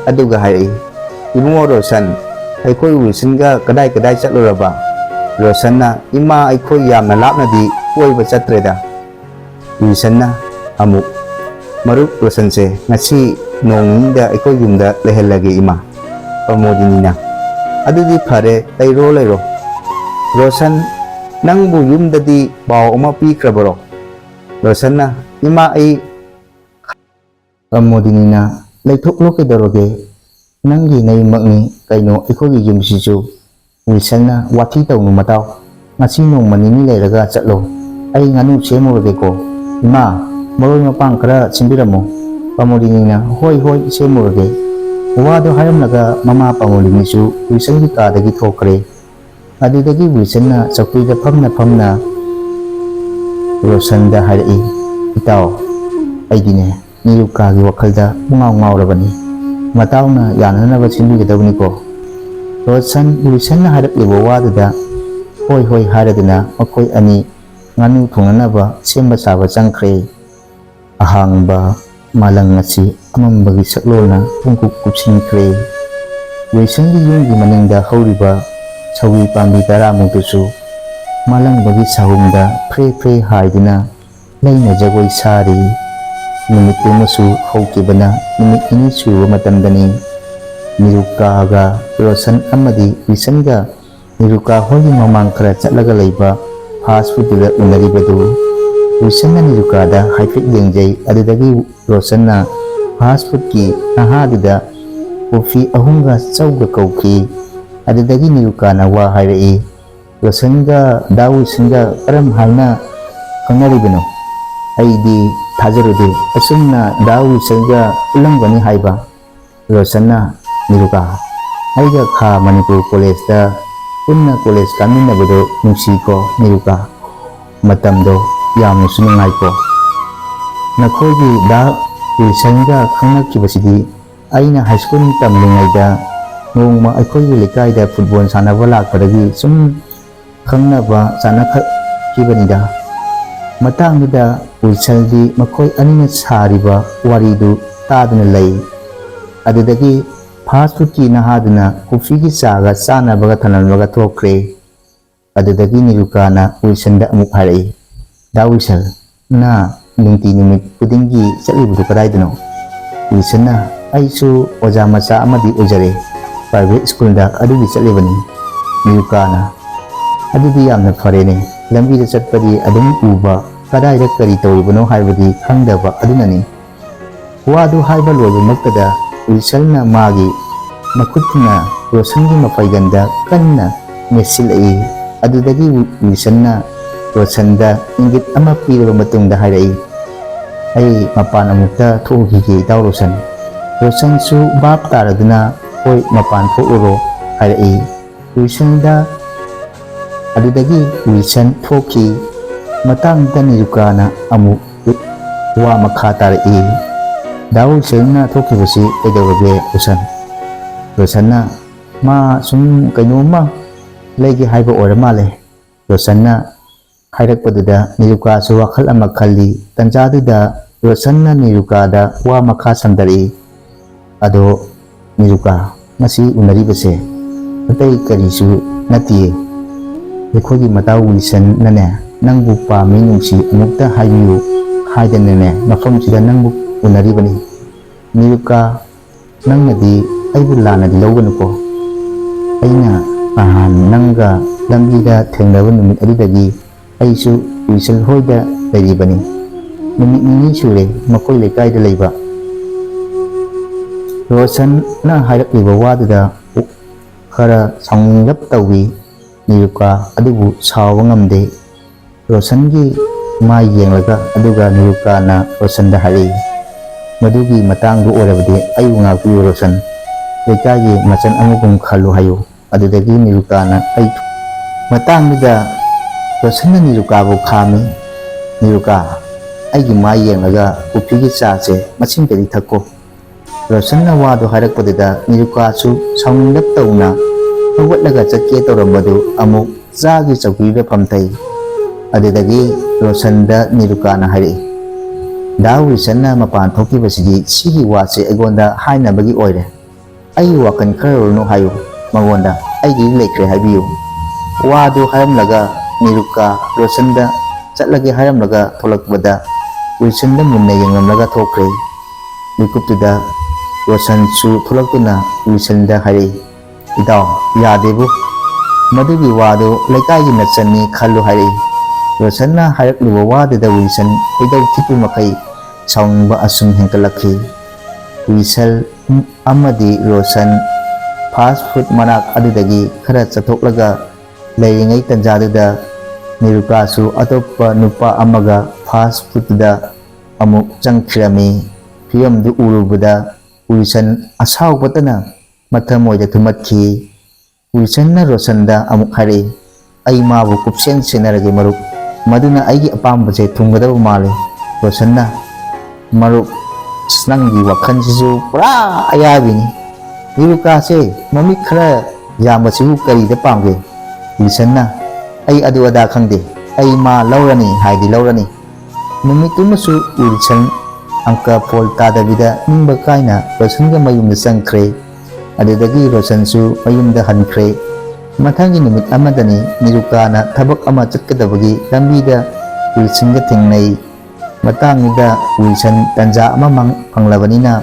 Aduga hairai. Ibungo Roshan aikoi Wilson ga kadai chatloraba. Roshan na ima aikoi yamna lapnadi koiba chatreda. Wilson na amuk maruk Roshan se ngasi nongda aikoi yumda lehelage ima Pamodini na. Adudi phare tairo lairo. Roshan nangbu yumdadi baw ama pikrabaro. Roshan na ima ai Pamodini na Laithoklo kedoroge nangi nei makni kaino ikhogi yumsisu Wilson na wathi tawnu mataw ngasi nong manini leiraga chatlo ai nganu semurage ko ima maroi mapang khara chimbiramo. Pamodini na hoi semurage. Wado haramnaga mama Pamodini su Wilson gi kadagi thokre. Adudagi Wilson na chakpuida phamna Roshan da hairai. Itaw aigine Niruka gi wakhalda ngaurabani. Matawna yananaba sinbigadabani ko. Roshan Wilson na harapliba waduda hoi haraduna makoi ani nganu thongnanaba semba saba changkhre. Ahangba malang ngasi amambagi saklolna pungkuk kupsingkhre. Wilson gi yunggi maningda hauriba chawi pambi taramuktusu malangbagi sahumda phre haiduna leina jagoi sari. Numit tumasu haukibana numit ini suwa matamdani. Niruka ga Roshan amadi Wilson ga Niruka hogi mamang khara chatlaga laiba fast food da unaribadu. Wilson na Niruka da haifik yengjai adudagi Roshan na fast food ki ahadida kofi ahunga chauga kauki. Adudagi Niruka na wa hairai. Roshan ga da Wilson ga karam haina kangaribano. Aidi Thajarude asumna da Wilson ga ulamgani haiba. Roshan na Niruka aiga kha Manipur College da punna college kaminabado nungsiko Niruka matamdo yamna sunungai ko. Nakhogi da Wilson ga khangnakibasidi aina high school tamlingaida nongma aikhogi lekaida football sanaba lakpadagi sum khangnaba sanakhibanida. Matangda Wilson di makoi anina sariba waridu taduna lay. Adudagi fast food ki nahaduna kofi ki chaga chanabaga thananbaga thokre. Adudagi Niruka na Wilson da amuk harai. Da Wilson na nungti numit kudingi chalibudu kadaidano. Wilson na aisu oja macha amadi ojare private school da adugi chalibani. Niruka na ꯑꯗꯨꯗꯤ ꯌꯥꯝꯅ ꯐꯔꯦꯅꯦ ꯂꯝꯕꯤꯗ ꯆꯠꯄꯗꯤ ꯑꯗꯨꯝ ꯎꯕ ꯀꯗꯥꯏꯗ ꯀꯔꯤ ꯇꯧꯔꯤꯕꯅꯣ ꯍꯥꯏꯕꯗꯤ ꯈꯪꯗꯕ ꯑꯗꯨꯅꯅꯤ ꯋꯥꯗꯨ ꯍꯥꯏꯕ ꯂꯣꯏꯕꯃꯛꯇꯗ ꯋꯤꯜꯁꯟꯅ ꯃꯥꯒꯤ ꯃꯈꯨꯠꯇꯨꯅ ꯔꯣꯁꯟꯒꯤ ꯃꯄꯩꯒꯟꯗ ꯀꯟꯅ ꯃꯦꯠꯁꯤꯜꯂꯛꯏ ꯑꯗꯨꯗꯒꯤ ꯋꯤꯜꯁꯟꯅ ꯔꯣꯁꯟꯗ ꯏꯪꯒꯤꯠ ꯑꯃ ꯄꯤꯔꯕ ꯃꯇꯨꯡꯗ ꯍꯥꯏꯔꯛꯏ ꯑꯩ ꯃꯄꯥꯟ ꯑꯃꯨꯛꯇ ꯊꯣꯛꯎꯈꯤꯒꯦ ꯏꯇꯥꯎ ꯔꯣꯁꯟ ꯔꯣꯁꯟꯁꯨ ꯚꯥꯞ ꯇꯥꯔꯗꯨꯅ ꯍꯣꯏ ꯃꯄꯥꯟ ꯊꯣꯛꯎꯔꯣ ꯍꯥꯏꯔꯛꯏ ꯋꯤꯜꯁꯟꯗ ꯑꯗꯨꯗꯒꯤ ꯋꯤꯜꯁꯟ ꯊꯣꯛꯈꯤ ꯃꯇꯥꯡꯗ ꯅꯤꯔꯨꯀꯥꯅ ꯑꯃꯨꯛ ꯋꯥ ꯃꯈꯥ ꯇꯥꯔꯛꯏ ꯗꯥ ꯋꯤꯜꯁꯟꯅ ꯊꯣꯛꯈꯤꯕꯁꯤ ꯀꯩꯗꯧꯔꯒꯦ ꯔꯣꯁꯟꯅ ꯃꯥ ꯁꯨꯝ ꯀꯩꯅꯣꯝꯃ ꯂꯩꯒꯦ ꯍꯥꯏꯕ ꯑꯣꯏꯔ ꯃꯥꯜꯂꯦ ꯔꯣꯁꯟꯅ ꯍꯥꯏꯔꯛꯄꯗꯨꯗ ꯅꯤꯔꯨꯀꯥꯁꯨ ꯋꯥꯈꯜ ꯑꯃ ꯈꯜꯂꯤ ꯇꯟꯖꯥꯗꯨꯗ ꯔꯣꯁꯟꯅ ꯅꯤꯔꯨꯀꯥꯗ ꯋꯥ ꯃꯈꯥ ꯁꯝꯊꯔꯛꯏ ꯑꯗꯣ ꯅꯤꯔꯨꯀꯥ ꯉꯁꯤ ꯎꯅꯔꯤꯕꯁꯦ ꯑꯇꯩ ꯀꯔꯤꯁꯨ ꯅꯠꯇꯤꯌꯦ ꯑꯩꯈꯣꯏꯒꯤ ꯃꯇꯥꯎ ꯋꯤꯜꯁꯟꯅꯅꯦ ꯅꯪꯕꯨ ꯄꯥꯝꯃꯤ ꯅꯨꯡꯁꯤ ꯑꯃꯨꯛꯇ ꯍꯥꯏꯕꯤꯌꯨ ꯍꯥꯏꯗꯅꯅꯦ ꯃꯐꯝꯁꯤꯗ ꯅꯪꯕꯨ ꯎꯅꯔꯤꯕꯅꯤ ꯅꯤꯔꯨꯀꯥ ꯅꯪꯅꯗꯤ ꯑꯩꯕꯨ ꯂꯥꯟꯅꯗꯤ ꯂꯧꯒꯅꯨꯀꯣ ꯑꯩꯅ ꯅꯍꯥꯟ ꯅꯪꯒ ꯂꯝꯕꯤꯗ ꯊꯦꯡꯅꯕ ꯅꯨꯃꯤꯠ ꯑꯗꯨꯗꯒꯤ ꯑꯩꯁꯨ ꯋꯤꯜꯁꯟ ꯍꯣꯏꯗ ꯂꯩꯔꯤꯕꯅꯤ ꯅꯨꯃꯤꯠ ꯅꯤꯅꯤ ꯁꯨꯔꯦ ꯃꯈꯣꯏ ꯂꯩꯀꯥꯏꯗ ꯂꯩꯕ ꯔꯣꯁꯟꯅ ꯍꯥꯏꯔꯛꯂꯤꯕ ꯋꯥꯗꯨꯗ ꯈꯔ ꯁꯥꯎꯅꯤꯡꯂꯞ ꯇꯧꯏ ꯅꯤꯔꯨꯀꯥ ꯑꯗꯨꯕꯨ ꯁꯥꯎꯕ ꯉꯝꯗꯦ ꯔꯣꯁꯟꯒꯤ ꯃꯥꯏ ꯌꯦꯡꯂꯒ ꯑꯗꯨꯒ ꯅꯤꯔꯨꯀꯥꯅ ꯔꯣꯁꯟꯗ ꯍꯥꯏꯔꯛꯏ ꯃꯗꯨꯒꯤ ꯃꯇꯥꯡꯗꯨ ꯑꯣꯏꯔꯕꯗꯤ ꯑꯩꯕꯨ ꯉꯥꯛꯄꯤꯌꯨ ꯔꯣꯁꯟ ꯂꯩꯀꯥꯏꯒꯤ ꯃꯆꯟ ꯑꯃꯒꯨꯝ ꯈꯜꯂꯨ ꯍꯥꯏꯌꯨ ꯑꯗꯨꯗꯒꯤ ꯅꯤꯔꯨꯀꯥꯅ ꯃꯇꯥꯡꯗꯨꯗ ꯔꯣꯁꯟꯅ ꯅꯤꯔꯨꯀꯥꯕꯨ ꯈꯥꯝꯃꯤ ꯅꯤꯔꯨꯀꯥ ꯑꯩꯒꯤ ꯃꯥꯏ ꯌꯦꯡꯂꯒ ꯀꯣꯐꯤꯒꯤ ꯆꯥꯁꯦ ꯃꯁꯤꯡꯇꯗꯤ ꯊꯛꯀꯣ ꯔꯣꯁꯟꯅ ꯋꯥꯗꯨ ꯍꯥꯏꯔꯛꯄꯗꯨꯗ ꯅꯤꯔꯨꯀꯥꯁꯨ ꯁꯥꯎꯅꯤꯡꯂꯞ ꯇꯧꯅ ꯍꯧꯒꯠꯂꯒ ꯆꯠꯀꯦ ꯇꯧꯔꯝꯕꯗꯨ ꯑꯃꯨꯛ ꯆꯥꯒꯤ ꯆꯧꯀ꯭ꯔꯤꯗ ꯐꯝꯊꯩ ꯑꯗꯨꯗꯒꯤ ꯔꯣꯁꯟꯗ ꯅꯤꯔꯨꯀꯥꯅ ꯍꯥꯏꯔꯛꯏ ꯗꯥ ꯋꯤꯜꯁꯟꯅ ꯃꯄꯥꯟ ꯊꯣꯛꯈꯤꯕꯁꯤꯗꯤ ꯁꯤꯒꯤ ꯋꯥꯁꯦ ꯑꯩꯉꯣꯟꯗ ꯍꯥꯏꯅꯕꯒꯤ ꯑꯣꯏꯔꯦ ꯑꯩꯒꯤ ꯋꯥꯈꯜ ꯈꯜꯂꯨꯔꯅꯨ ꯍꯥꯏꯌꯨ ꯃꯉꯣꯟꯗ ꯑꯩꯒꯤ ꯂꯩꯈ꯭ꯔꯦ ꯍꯥꯏꯕꯤꯌꯨ ꯋꯥꯗꯨ ꯍꯥꯏꯔꯝꯂꯒ ꯅꯤꯔꯨꯀꯥ ꯔꯣꯁꯟꯗ ꯆꯠꯂꯒꯦ ꯍꯥꯏꯔꯝꯂꯒ ꯊꯣꯛꯂꯛꯄꯗ ꯋꯤꯜꯁꯟꯗ ꯃꯨꯟꯅ ꯌꯦꯡꯂꯝꯂꯒ ꯊꯣꯛꯈ꯭ꯔꯦ ꯃꯤꯀꯨꯞꯇꯨꯗ ꯔꯣꯁꯟꯁꯨ ꯊꯣꯛꯂꯛꯇꯨꯅ ꯋꯤꯜꯁꯟꯗ ꯍꯥꯏꯔꯛꯏ ꯏꯇꯥꯎ ꯌꯥꯗꯦꯕꯨ ꯃꯗꯨꯒꯤ ꯋꯥꯗꯨ ꯂꯩꯀꯥꯏꯒꯤ ꯃꯆꯟꯅꯤ ꯈꯜꯂꯨ ꯍꯥꯏꯔꯛꯏ ꯔꯣꯁꯟꯅ ꯍꯥꯏꯔꯛꯂꯤꯕ ꯋꯥꯗꯨꯗ ꯋꯤꯜꯁꯟ ꯈꯣꯏꯗꯧ ꯊꯤꯠꯄ ꯃꯈꯩ ꯁꯥꯎꯅꯤꯡꯕ ꯑꯁꯨꯝ ꯍꯦꯟꯒꯠꯂꯛꯈꯤ ꯋꯤꯜꯁꯟ ꯑꯃꯗꯤ ꯔꯣꯁꯟ ꯐꯥꯁ ꯐꯨꯗ ꯃꯅꯥꯛ ꯑꯗꯨꯗꯒꯤ ꯈꯔ ꯆꯠꯊꯣꯛꯂꯒ ꯂꯩꯔꯤꯉꯩ ꯇꯟꯖꯥꯗꯨꯗ ꯅꯤꯔꯨꯀꯥꯁꯨ ꯑꯇꯣꯞꯄ ꯅꯨꯄꯥ ꯑꯃꯒ ꯐꯥꯁ ꯐꯨꯗꯇꯨꯗ ꯑꯃꯨꯛ ꯆꯪꯈꯤꯔꯝꯃꯤ ꯐꯤꯕꯝꯗꯨ ꯎꯔꯨꯕꯗ ꯋꯤꯜꯁꯟ ꯑꯁꯥꯎꯕꯇꯅ ꯃꯊꯃꯣꯏꯗ ꯊꯨꯝꯍꯠꯈꯤ ꯋꯤꯜꯁꯟꯅ ꯔꯣꯁꯟꯗ ꯑꯃꯨꯛ ꯍꯥꯏꯔꯛꯏ ꯑꯩ ꯃꯥꯕꯨ ꯀꯨꯞꯁꯦꯟ ꯁꯦꯟꯅꯔꯒꯦ ꯃꯔꯨꯞ ꯃꯗꯨꯅ ꯑꯩꯒꯤ ꯑꯄꯥꯝꯕꯁꯦ ꯊꯨꯡꯒꯗꯕ ꯃꯥꯜꯂꯤ ꯔꯣꯁꯟꯅ ꯃꯔꯨꯞ ꯅꯪꯒꯤ ꯋꯥꯈꯜꯁꯤꯁꯨ ꯄꯨꯔꯥ ꯑꯌꯥꯕꯤꯅꯤ ꯅꯤꯔꯨꯀꯥꯁꯦ ꯃꯃꯤꯠ ꯈꯔ ꯌꯥꯝꯕꯁꯤꯕꯨ ꯀꯔꯤꯗ ꯄꯥꯝꯒꯦ ꯋꯤꯜꯁꯟꯅ ꯑꯩ ꯑꯗꯨ ꯑꯗꯥ ꯈꯪꯗꯦ ꯑꯩ ꯃꯥ ꯂꯧꯔꯅꯤ ꯍꯥꯏꯗꯤ ꯂꯧꯔꯅꯤ ꯅꯨꯃꯤꯠꯇꯨꯃꯁꯨ ꯋꯤꯜꯁꯟ ꯑꯪꯀ ꯐꯣꯜ ꯇꯥꯗꯕꯤꯗ ꯅꯤꯡꯕ ꯀꯥꯏꯅ ꯔꯣꯁꯟꯒ ꯃꯌꯨꯝꯗ ꯆꯪꯈ꯭ꯔꯦ ꯑꯗꯨꯗꯒꯤ ꯔꯣꯁꯟꯁꯨ ꯃꯌꯨꯝꯗ ꯍꯟꯈ꯭ꯔꯦ ꯃꯊꯪꯒꯤ ꯅꯨꯃꯤꯠ ꯑꯃꯗꯅꯤ ꯅꯤꯔꯨꯀꯥꯅ ꯊꯕꯛ ꯑꯃ ꯆꯠꯀꯗꯕꯒꯤ ꯂꯝꯕꯤꯗ ꯋꯤꯜꯁꯟꯒ ꯊꯦꯡꯅꯩ ꯃꯇꯥꯡꯗꯨꯗ ꯋꯤꯜꯁꯟ ꯇꯟꯖꯥ ꯑꯃ ꯐꯪꯂꯕꯅꯤꯅ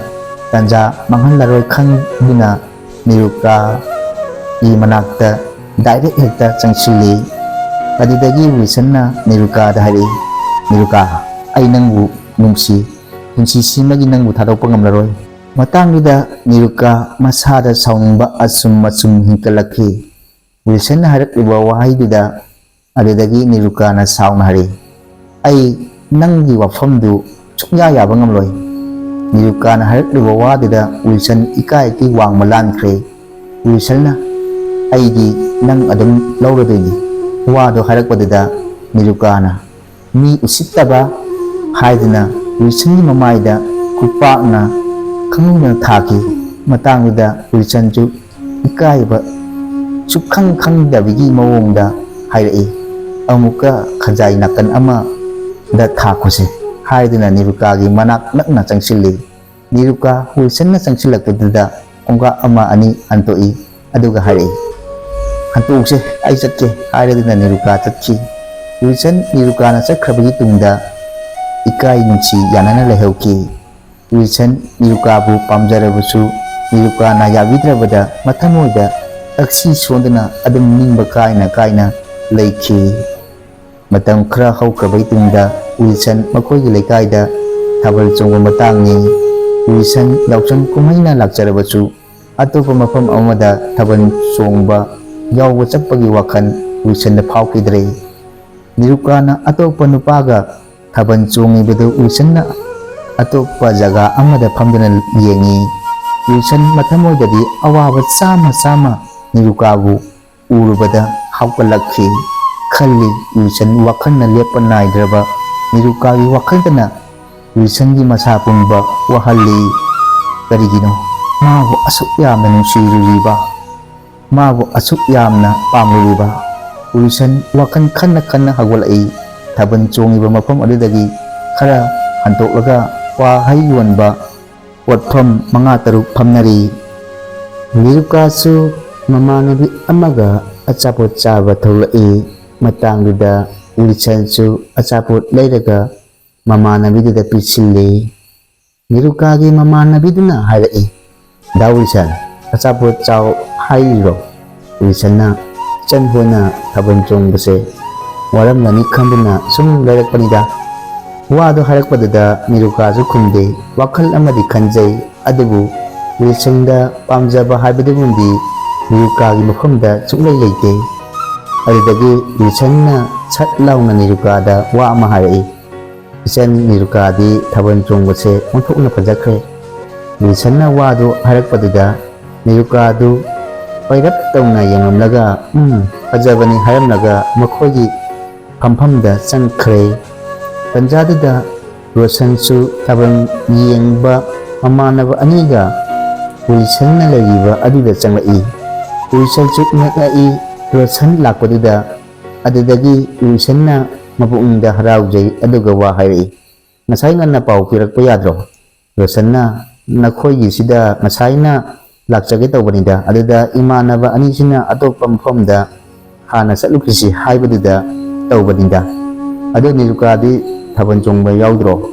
ꯇꯟꯖꯥ ꯃꯥꯡꯍꯜꯂꯔꯣꯏ ꯈꯪꯗꯨꯅ ꯅꯤꯔꯨꯀꯥꯒꯤ ꯃꯅꯥꯛꯇ ꯗꯥꯏꯔꯦꯛ ꯍꯦꯛꯇ ꯆꯪꯁꯤꯜꯂꯤ ꯑꯗꯨꯗꯒꯤ ꯋꯤꯜꯁꯟꯅ ꯅꯤꯔꯨꯀꯥꯗ ꯍꯥꯏꯔꯛꯏ ꯅꯤꯔꯨꯀꯥ ꯑꯩ ꯅꯪꯕు ꯅꯨꯡꯁꯤ ꯄꯨꯟꯁꯤꯁꯤꯃꯒꯤ ꯅꯪꯕꯨ ꯊꯥꯗꯣꯛꯄ ꯉꯝꯂꯔꯣꯏ ꯃꯇꯥꯡꯗꯨꯗ ꯅꯤꯔꯨꯀꯥ ꯃꯁꯥꯗ ꯁꯥꯎꯅꯤꯡꯕ ꯑꯁꯨꯝ ꯍꯦꯟꯒꯠꯂꯛꯈꯤ ꯋꯤꯜꯁꯟꯅ ꯍꯥꯏꯔꯛꯂꯤꯕ ꯋꯥꯍꯩꯗꯨꯗ ꯑꯗꯨꯗꯒꯤ ꯅꯤꯔꯨꯀꯥꯅ ꯁꯥꯎꯅ ꯍꯥꯏꯔꯛꯏ ꯑꯩ ꯅꯪꯒꯤ ꯋꯥꯐꯝꯗꯨ ꯁꯨꯡꯌꯥ ꯌꯥꯕ ꯉꯝꯂꯣꯏ ꯅꯤꯔꯨꯀꯥꯅ ꯍꯥꯏꯔꯛꯂꯤꯕ ꯋꯥꯗꯨꯗ ꯋꯤꯜꯁꯟ ꯏꯀꯥꯏ ꯋꯥꯡꯃ ꯂꯥꯟꯈ꯭ꯔꯦ ꯋꯤꯜꯁꯟꯅ ꯑꯩꯗꯤ ꯅꯪ ꯑꯗꯨꯝ ꯂꯧꯔꯗꯣꯏꯅꯤ ꯋꯥꯗꯣ ꯍꯥꯏꯔꯛꯄꯗꯨꯗ ꯅꯤꯔꯨꯀꯥꯅ ꯃꯤ ꯎꯁꯤꯠꯇꯕ ꯍꯥꯏꯗꯨꯅ ꯋꯤꯜꯁꯟꯒꯤ ꯃꯃꯥꯏꯗ ꯈꯨꯄꯥꯛꯅ ꯈꯪꯍꯧꯗꯅ ꯊꯥꯈꯤ ꯃꯇꯥꯡꯗꯨꯗ ꯋꯤꯜꯁꯟꯁꯨ ꯏꯀꯥꯏꯕ ꯁꯨꯛꯈꯪ ꯈꯪꯗꯕꯒꯤ ꯃꯑꯣꯡꯗ ꯍꯥꯏꯔꯛꯏ ꯑꯃꯨꯛꯀ ꯈꯖꯥꯏ ꯅꯥꯀꯟ ꯑꯃꯗ ꯊꯥꯈꯣꯁꯦ ꯍꯥꯏꯗꯨꯅ ꯅꯤꯔꯨꯀꯥꯒꯤ ꯃꯅꯥꯛ ꯅꯛꯅ ꯆꯪꯁꯤꯜꯂꯤ ꯅꯤꯔꯨꯀꯥ ꯋꯤꯜꯁꯟꯅ ꯆꯪꯁꯤꯜꯂꯛꯄꯗꯨꯗ ꯈꯣꯡꯒꯥꯞ ꯑꯃ ꯑꯅꯤ ꯍꯟꯇꯣꯛꯏ ꯑꯗꯨꯒ ꯍꯥꯏꯔꯛꯏ ꯍꯟꯇꯣꯛꯁꯦ ꯑꯩ ꯆꯠꯀꯦ ꯍꯥꯏꯔꯗꯨꯅ ꯅꯤꯔꯨꯀꯥ ꯆꯠꯈꯤ ꯋꯤꯜꯁꯟ ꯅꯤꯔꯨꯀꯥꯅ ꯆꯠꯈ꯭ꯔꯕꯒꯤ ꯇꯨꯡꯗ ꯏꯀꯥꯏ ꯅꯨꯡꯁꯤ ꯌꯥꯅꯅ ꯂꯩꯍꯧꯈꯤ ꯋꯤꯜꯁꯟ ꯅꯤꯔꯨꯀꯥꯕꯨ ꯄꯥꯝꯖꯔꯕꯁꯨ ꯅꯤꯔꯨꯀꯥꯅ ꯌꯥꯕꯤꯗ꯭ꯔꯕꯗ ꯃꯊꯃꯣꯏꯗ ꯇꯛꯁꯤ ꯁꯣꯟꯗꯨꯅ ꯑꯗꯨꯝ ꯅꯤꯡꯕ ꯀꯥꯏꯅ ꯂꯩꯈꯤ꯫ ꯃꯇꯝ ꯈꯔ ꯍꯧꯈ꯭ꯔꯕꯒꯤ ꯇꯨꯡꯗ ꯋꯤꯜꯁꯟ ꯃꯈꯣꯏꯒꯤ ꯂꯩꯀꯥꯏꯗ ꯊꯥꯕꯜ ꯆꯣꯡꯕ ꯃꯇꯥꯡꯅꯤ꯫ ꯋꯤꯜꯁꯟ ꯌꯥꯎꯁꯪ ꯀꯨꯝꯍꯩꯅ ꯂꯥꯛꯆꯔꯕꯁꯨ ꯑꯇꯣꯞꯄ ꯃꯐꯝ ꯑꯃꯗ ꯊꯥꯕꯜ ꯆꯣꯡꯕ ꯌꯥꯎꯕ ꯆꯠꯄꯒꯤ ꯋꯥꯈꯜ ꯋꯤꯜꯁꯟꯗ ꯐꯥꯎꯈꯤꯗ꯭ꯔꯦ꯫ ꯅꯤꯔꯨꯀꯥꯅ ꯑꯇꯣꯞꯄ ꯅꯨꯄꯥꯒ ꯊꯥꯕꯜ ꯆꯣꯡꯉꯤꯕꯗꯨ ꯋꯤꯜꯁꯟꯅ ꯑꯇꯣꯞꯄ ꯖꯒꯥ ꯑꯃꯗ ꯐꯝꯗꯨꯅ ꯌꯦꯡꯉꯤ꯫ ꯋꯤꯜꯁꯟ ꯃꯊꯃꯣꯏꯗꯗꯤ ꯑꯋꯥꯕ ꯆꯥꯝꯃ ꯅꯤꯔꯨꯀꯥꯕꯨ ꯎꯔꯨꯕꯗ ꯍꯥꯞꯀꯠꯂꯛꯈꯤ꯫ ꯈꯜꯂꯤ ꯋꯤꯜꯁꯟ ꯋꯥꯈꯜꯅ ꯂꯦꯞꯄ ꯅꯥꯏꯗ꯭ꯔꯕ ꯅꯤꯔꯨꯀꯥꯒꯤ ꯋꯥꯈꯜꯇꯅ ꯋꯤꯜꯁꯟꯒꯤ ꯃꯁꯥ ꯄꯨꯝꯕ ꯋꯥꯍꯜꯂꯤ꯫ ꯀꯔꯤꯒꯤꯅꯣ ꯃꯥꯕꯨ ꯑꯁꯨꯛ ꯌꯥꯝꯅ ꯅꯨꯡꯁꯤꯔꯨꯔꯤꯕ, ꯃꯥꯕꯨ ꯑꯁꯨꯛ ꯌꯥꯝꯅ ꯄꯥꯝꯂꯨꯔꯤꯕ? ꯋꯤꯜꯁꯟ ꯋꯥꯈꯜ ꯈꯟꯅ ꯍꯧꯒꯠꯂꯛꯏ꯫ ꯊꯥꯕꯜ ꯆꯣꯡꯉꯤꯕ ꯃꯐꯝ ꯑꯗꯨꯗꯒꯤ ꯈꯔ ꯍꯟꯇꯣꯛꯂꯒ ꯀ꯭ꯋꯥꯍꯩ ꯌꯣꯟꯕ ꯄꯣꯠꯐꯝ 5-6 ꯐꯝꯅꯔꯤ꯫ ꯅꯤꯔꯨꯀꯥꯁꯨ ꯃꯃꯥꯟꯅꯕꯤ ꯑꯃꯒ ꯑꯆꯥꯄꯣꯠ ꯆꯥꯕ ꯊꯣꯛꯂꯛꯏ꯫ ꯃꯇꯥꯡꯗꯨꯗ ꯋꯤꯜꯁꯟꯁꯨ ꯑꯆꯥꯄꯣꯠ ꯂꯩꯔꯒ ꯃꯃꯥꯟꯅꯕꯤꯗꯨꯗ ꯄꯤꯁꯤꯜꯂꯤ꯫ ꯅꯤꯔꯨꯀꯥꯒꯤ ꯃꯃꯥꯟꯅꯕꯤꯗꯨꯅ ꯍꯥꯏꯔꯛꯏ, "ꯗꯥ ꯋꯤꯜꯁꯟ, ꯑꯆꯥꯄꯣꯠ ꯆꯥꯎ ꯍꯥꯏꯔꯤꯔꯣ?" ꯋꯤꯜꯁꯟꯅ, "ꯏꯆꯟ ꯍꯣꯏꯅ ꯊꯥꯕꯜ ꯆꯣꯡꯕꯁꯦ ꯋꯥꯔꯝꯒꯅꯤ ꯈꯟꯗꯨꯅ ꯁꯨꯝ ꯂꯩꯔꯛꯄꯅꯤꯗ." ꯋꯥꯗꯨ ꯍꯥꯏꯔꯛꯄꯗꯨꯗ ꯅꯤꯔꯨꯀꯥꯁꯨ ꯈꯨꯝꯗꯦ꯫ ꯋꯥꯈꯜ ꯑꯃꯗꯤ ꯈꯟꯖꯩ, ꯑꯗꯨꯕꯨ ꯋꯤꯜꯁꯟꯗ ꯄꯥꯝꯖꯕ ꯍꯥꯏꯕꯗꯨꯃꯗꯤ ꯅꯤꯔꯨꯀꯥꯒꯤ ꯃꯐꯝꯗ ꯁꯨꯡꯂꯩ ꯂꯩꯇꯦ꯫ ꯑꯗꯨꯗꯒꯤ ꯋꯤꯜꯁꯟꯅ ꯁꯠ ꯂꯥꯎꯅ ꯅꯤꯔꯨꯀꯥꯗ ꯋꯥ ꯑꯃ ꯍꯥꯏꯔꯛꯏ, "ꯏꯆꯟ ꯅꯤꯔꯨꯀꯥꯗꯤ ꯊꯥꯕꯜ ꯆꯣꯡꯕꯁꯦ ꯑꯣꯟꯊꯣꯛꯅ ꯐꯖꯈ꯭ꯔꯦ." ꯋꯤꯜꯁꯟꯅ ꯋꯥꯗꯨ ꯍꯥꯏꯔꯛꯄꯗꯨꯗ ꯅꯤꯔꯨꯀꯥꯗꯨ ꯄꯩꯔꯞ ꯇꯧꯅ ꯌꯦꯡꯂꯝꯂꯒ ꯐꯖꯕꯅꯤ ꯍꯥꯏꯔꯝꯂꯒ ꯃꯈꯣꯏꯒꯤ ꯐꯝꯐꯝꯗ ꯆꯪꯈ꯭ꯔꯦ꯫ ꯇꯟꯖꯥꯗꯨꯗ ꯔꯣꯁꯟꯁꯨ ꯊꯥꯕꯜ ꯌꯦꯡꯕ ꯃꯃꯥꯟꯅꯕ ꯑꯅꯤꯒ ꯋꯤꯜꯁꯟꯅ ꯂꯩꯔꯤꯕ ꯑꯗꯨꯗ ꯆꯪꯂꯛꯏ꯫ ꯋꯤꯜꯁꯟꯁꯨ ꯉꯛꯉꯛꯏ ꯔꯣꯁꯟ ꯂꯥꯛꯄꯗꯨꯗ꯫ ꯑꯗꯨꯗꯒꯤ ꯋꯤꯜꯁꯟꯅ ꯃꯄꯨꯛꯅꯤꯡꯗ ꯍꯔꯥꯎꯖꯩ ꯑꯗꯨꯒ ꯋꯥ ꯍꯥꯏꯔꯛꯏ, "ꯉꯁꯥꯏ ꯉꯟꯅ ꯄꯥꯎ ꯄꯤꯔꯛꯄ ꯌꯥꯗ꯭ꯔꯣ?" ꯔꯣꯁꯟꯅ, "ꯅꯈꯣꯏꯒꯤꯁꯤꯗ ꯉꯁꯥꯏꯅ ꯂꯥꯛꯆꯒꯦ ꯇꯧꯕꯅꯤꯗ, ꯑꯗꯨꯗ ꯏꯃꯥꯟꯅꯕ ꯑꯅꯤꯁꯤꯅ ꯑꯇꯣꯞꯄ ꯃꯐꯝꯗ ꯍꯥꯟꯅ ꯆꯠꯂꯨꯈꯤꯁꯤ ꯍꯥꯏꯕꯗꯨꯗ ꯇꯧꯕꯅꯤꯗ꯫ ꯑꯗꯣ ꯅꯤꯔꯨꯀꯥꯗꯤ ꯊꯥꯕꯜ ꯆꯣꯡꯕ ꯌꯥꯎꯗ꯭ꯔꯣ?"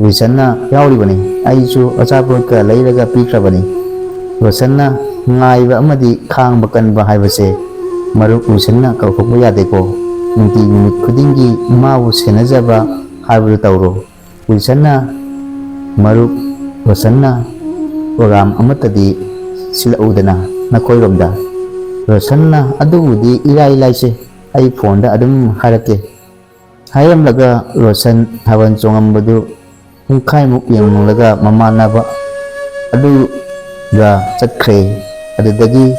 ꯋꯤꯜꯁꯟꯅ, "ꯌꯥꯎꯔꯤꯕꯅꯤ, ꯑꯩꯁꯨ ꯑꯆꯥꯄꯣꯠꯀ ꯂꯩꯔꯒ ꯄꯤꯈ꯭ꯔꯕꯅꯤ." ꯔꯣꯁꯟꯅ, "ꯉꯥꯏꯕ ꯑꯃꯗꯤ ꯈꯥꯡꯕ ꯀꯟꯕ ꯍꯥꯏꯕꯁꯦ ꯃꯔꯨꯞ ꯋꯤꯜꯁꯟꯅ ꯀꯥꯎꯊꯣꯛꯄ ꯌꯥꯗꯦꯀꯣ꯫ ꯅꯨꯡꯇꯤ ꯅꯨꯃꯤꯠ ꯈꯨꯗꯤꯡꯒꯤ ꯃꯥꯕꯨ ꯁꯦꯟꯅꯖꯕ ꯍꯥꯏꯕꯗꯨ ꯇꯧꯔꯣ." ꯋꯤꯜꯁꯟꯅ, "ꯃꯔꯨꯞ ꯔꯣꯁꯟꯅ ꯄ꯭ꯔꯣꯒ꯭ꯔꯥꯝ ꯑꯃꯠꯇꯗꯤ ꯁꯤꯜꯂꯛꯎꯗꯅ ꯅꯈꯣꯏꯔꯣꯝꯗ." ꯔꯣꯁꯟꯅ, "ꯑꯗꯨꯕꯨꯗꯤ ꯏꯔꯥꯏ ꯂꯥꯏꯁꯦ, ꯑꯩ ꯐꯣꯟꯗ ꯑꯗꯨꯝ ꯍꯥꯏꯔꯛꯀꯦ." ꯍꯥꯏꯔꯝꯂꯒ ꯔꯣꯁꯟ ꯊꯥꯕꯜ ꯆꯣꯡꯉꯝꯕꯗꯨ ꯄꯨꯡꯈꯥꯏꯃꯨꯛ ꯌꯦꯡꯂꯒ ꯃꯃꯥꯟꯅꯕ ꯑꯗꯨꯒ ꯆꯠꯈ꯭ꯔꯦ꯫ ꯑꯗꯨꯗꯒꯤ